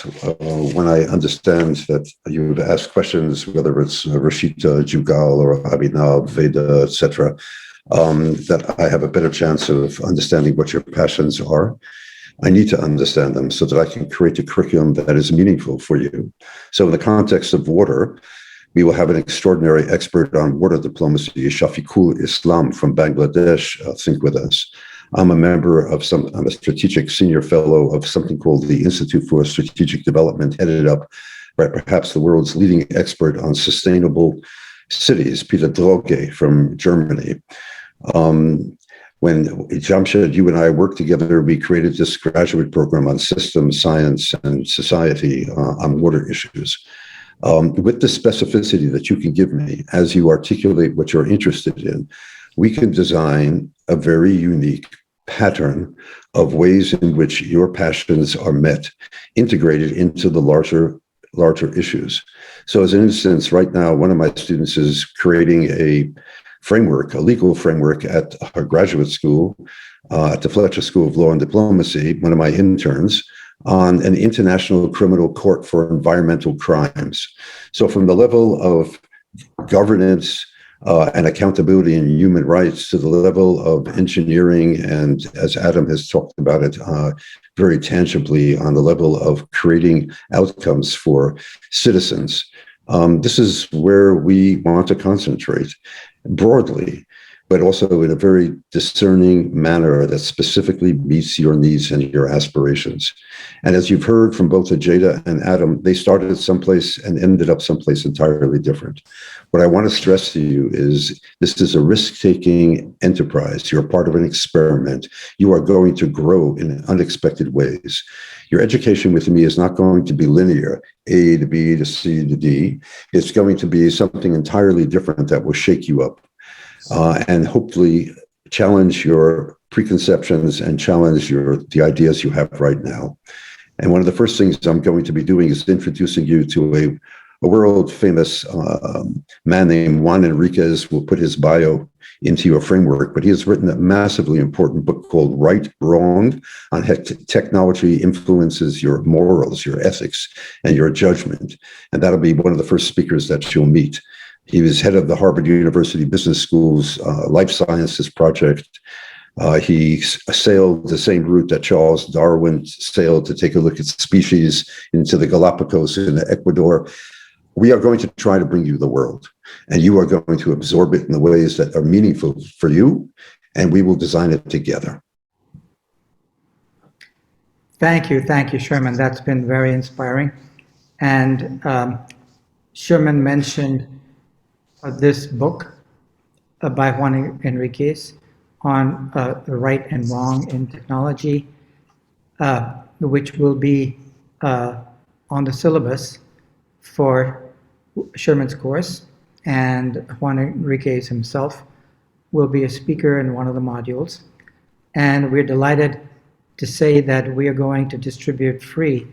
when I understand that you've asked questions, whether it's Rashita, Jugal, or Abhinav, Veda, etc., that I have a better chance of understanding what your passions are. I need to understand them so that I can create a curriculum that is meaningful for you. So in the context of water, we will have an extraordinary expert on water diplomacy, Shafiqul Islam from Bangladesh, think with us. I'm a member of I'm a strategic senior fellow of something called the Institute for Strategic Development, headed up by perhaps the world's leading expert on sustainable cities, Peter Droge from Germany. When Jamshed, you and I worked together, we created this graduate program on systems, science, and society on water issues. With the specificity that you can give me as you articulate what you're interested in, we can design a very unique pattern of ways in which your passions are met, integrated into the larger issues. So as an instance, right now, one of my students is creating a framework, a legal framework at her graduate school, at the Fletcher School of Law and Diplomacy, one of my interns, on an international criminal court for environmental crimes. So from the level of governance and accountability and human rights to the level of engineering, and as Adam has talked about it very tangibly, on the level of creating outcomes for citizens. This is where we want to concentrate broadly, but also in a very discerning manner that specifically meets your needs and your aspirations. And as you've heard from both Ajaita and Adam, they started someplace and ended up someplace entirely different. What I want to stress to you is this is a risk-taking enterprise. You're part of an experiment. You are going to grow in unexpected ways. Your education with me is not going to be linear, A to B to C to D. It's going to be something entirely different that will shake you up. And hopefully challenge your preconceptions and challenge the ideas you have right now. And one of the first things I'm going to be doing is introducing you to a world famous man named Juan Enriquez. We'll put his bio into your framework, but he has written a massively important book called Right, Wrong, on how technology influences your morals, your ethics, and your judgment. And that'll be one of the first speakers that you'll meet. He was head of the Harvard University Business School's Life Sciences Project. He sailed the same route that Charles Darwin sailed to take a look at species into the Galapagos in Ecuador. We are going to try to bring you the world, and you are going to absorb it in the ways that are meaningful for you, and we will design it together. Thank you, Sherman. That's been very inspiring. And Sherman mentioned this book by Juan Enriquez on the right and wrong in technology, which will be on the syllabus for Sherman's course, and Juan Enriquez himself will be a speaker in one of the modules. And we're delighted to say that we are going to distribute free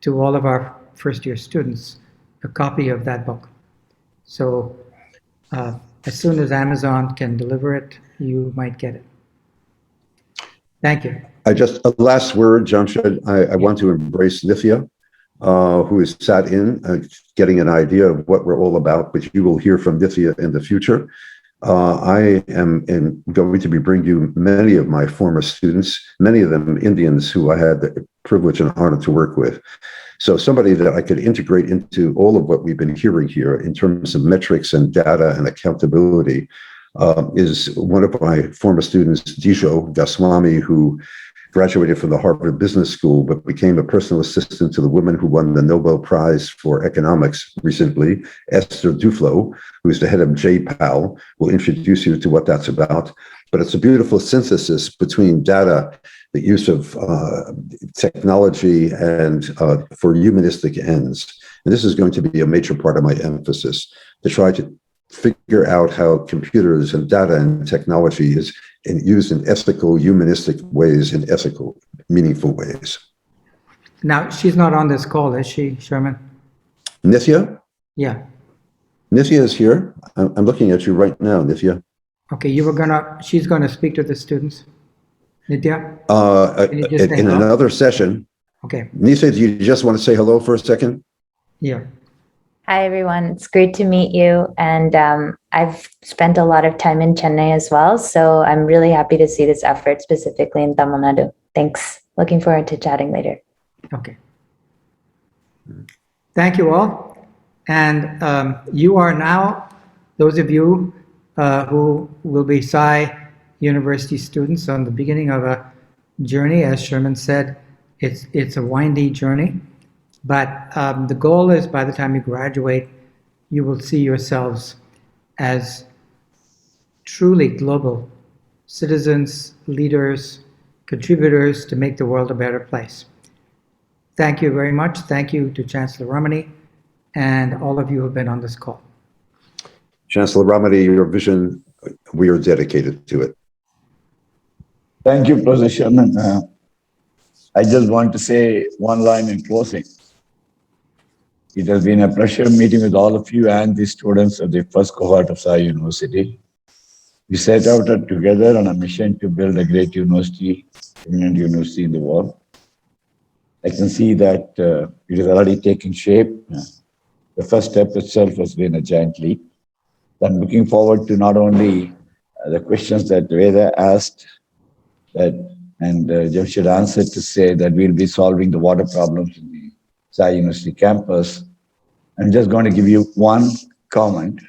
to all of our first-year students a copy of that book. So as soon as Amazon can deliver it, you might get it. Thank you. A last word, Jamshed. I want to embrace Nithya, who is sat in, getting an idea of what we're all about, which you will hear from Nithya in the future. I am going to be bringing you many of my former students, many of them Indians who I had the privilege and honor to work with. So somebody that I could integrate into all of what we've been hearing here in terms of metrics and data and accountability is one of my former students, Dijo Goswami, who graduated from the Harvard Business School, but became a personal assistant to the woman who won the Nobel Prize for Economics recently, Esther Duflo, who's the head of JPAL, will introduce you to what that's about. But it's a beautiful synthesis between data, the use of technology, and for humanistic ends. And this is going to be a major part of my emphasis, to try to figure out how computers and data and technology is used in ethical, humanistic ways, in ethical, meaningful ways. Now, she's not on this call, is she, Sherman? Nithya? Yeah. Nithya is here. I'm looking at you right now, Nithya. Okay, she's gonna speak to the students. Nithya? In another session. Okay. Nithya, do you just want to say hello for a second? Yeah. Hi, everyone. It's great to meet you. And I've spent a lot of time in Chennai as well. So I'm really happy to see this effort specifically in Tamil Nadu. Thanks. Looking forward to chatting later. Okay. Thank you all. And you are now, those of you who will be Sai University students on the beginning of a journey. As Sherman said, it's a windy journey. But the goal is by the time you graduate, you will see yourselves as truly global citizens, leaders, contributors to make the world a better place. Thank you very much. Thank you to Chancellor Ramani and all of you who have been on this call. Chancellor Ramani, your vision, we are dedicated to it. Thank you, Professor Sherman. I just want to say one line in closing. It has been a pleasure meeting with all of you and the students of the first cohort of Sai University. We set out together on a mission to build a great university, eminent university in the world. I can see that it is already taking shape. The first step itself has been a giant leap. I'm looking forward to not only the questions that Veda asked, and Jamshed answered to say that we'll be solving the water problems in the Sai University campus. I'm just going to give you one comment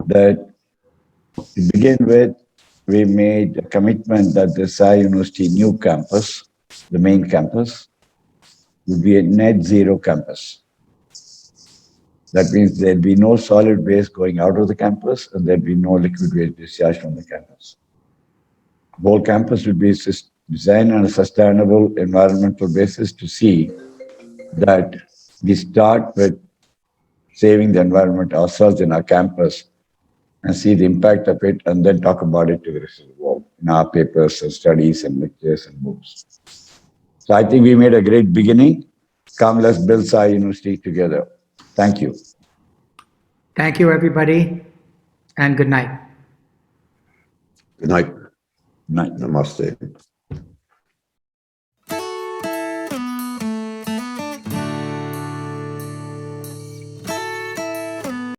that to begin with, we made a commitment that the Sai University new campus, the main campus, would be a net zero campus. That means there'll be no solid waste going out of the campus and there'll be no liquid waste discharged from the campus. The whole campus would be designed on a sustainable environmental basis to see that we start with saving the environment ourselves in our campus and see the impact of it and then talk about it to the rest of the world in our papers and studies and lectures and books. So I think we made a great beginning. Come, let's build Sai University together. Thank you. Thank you, everybody, and good night. Good night. Night. Namaste.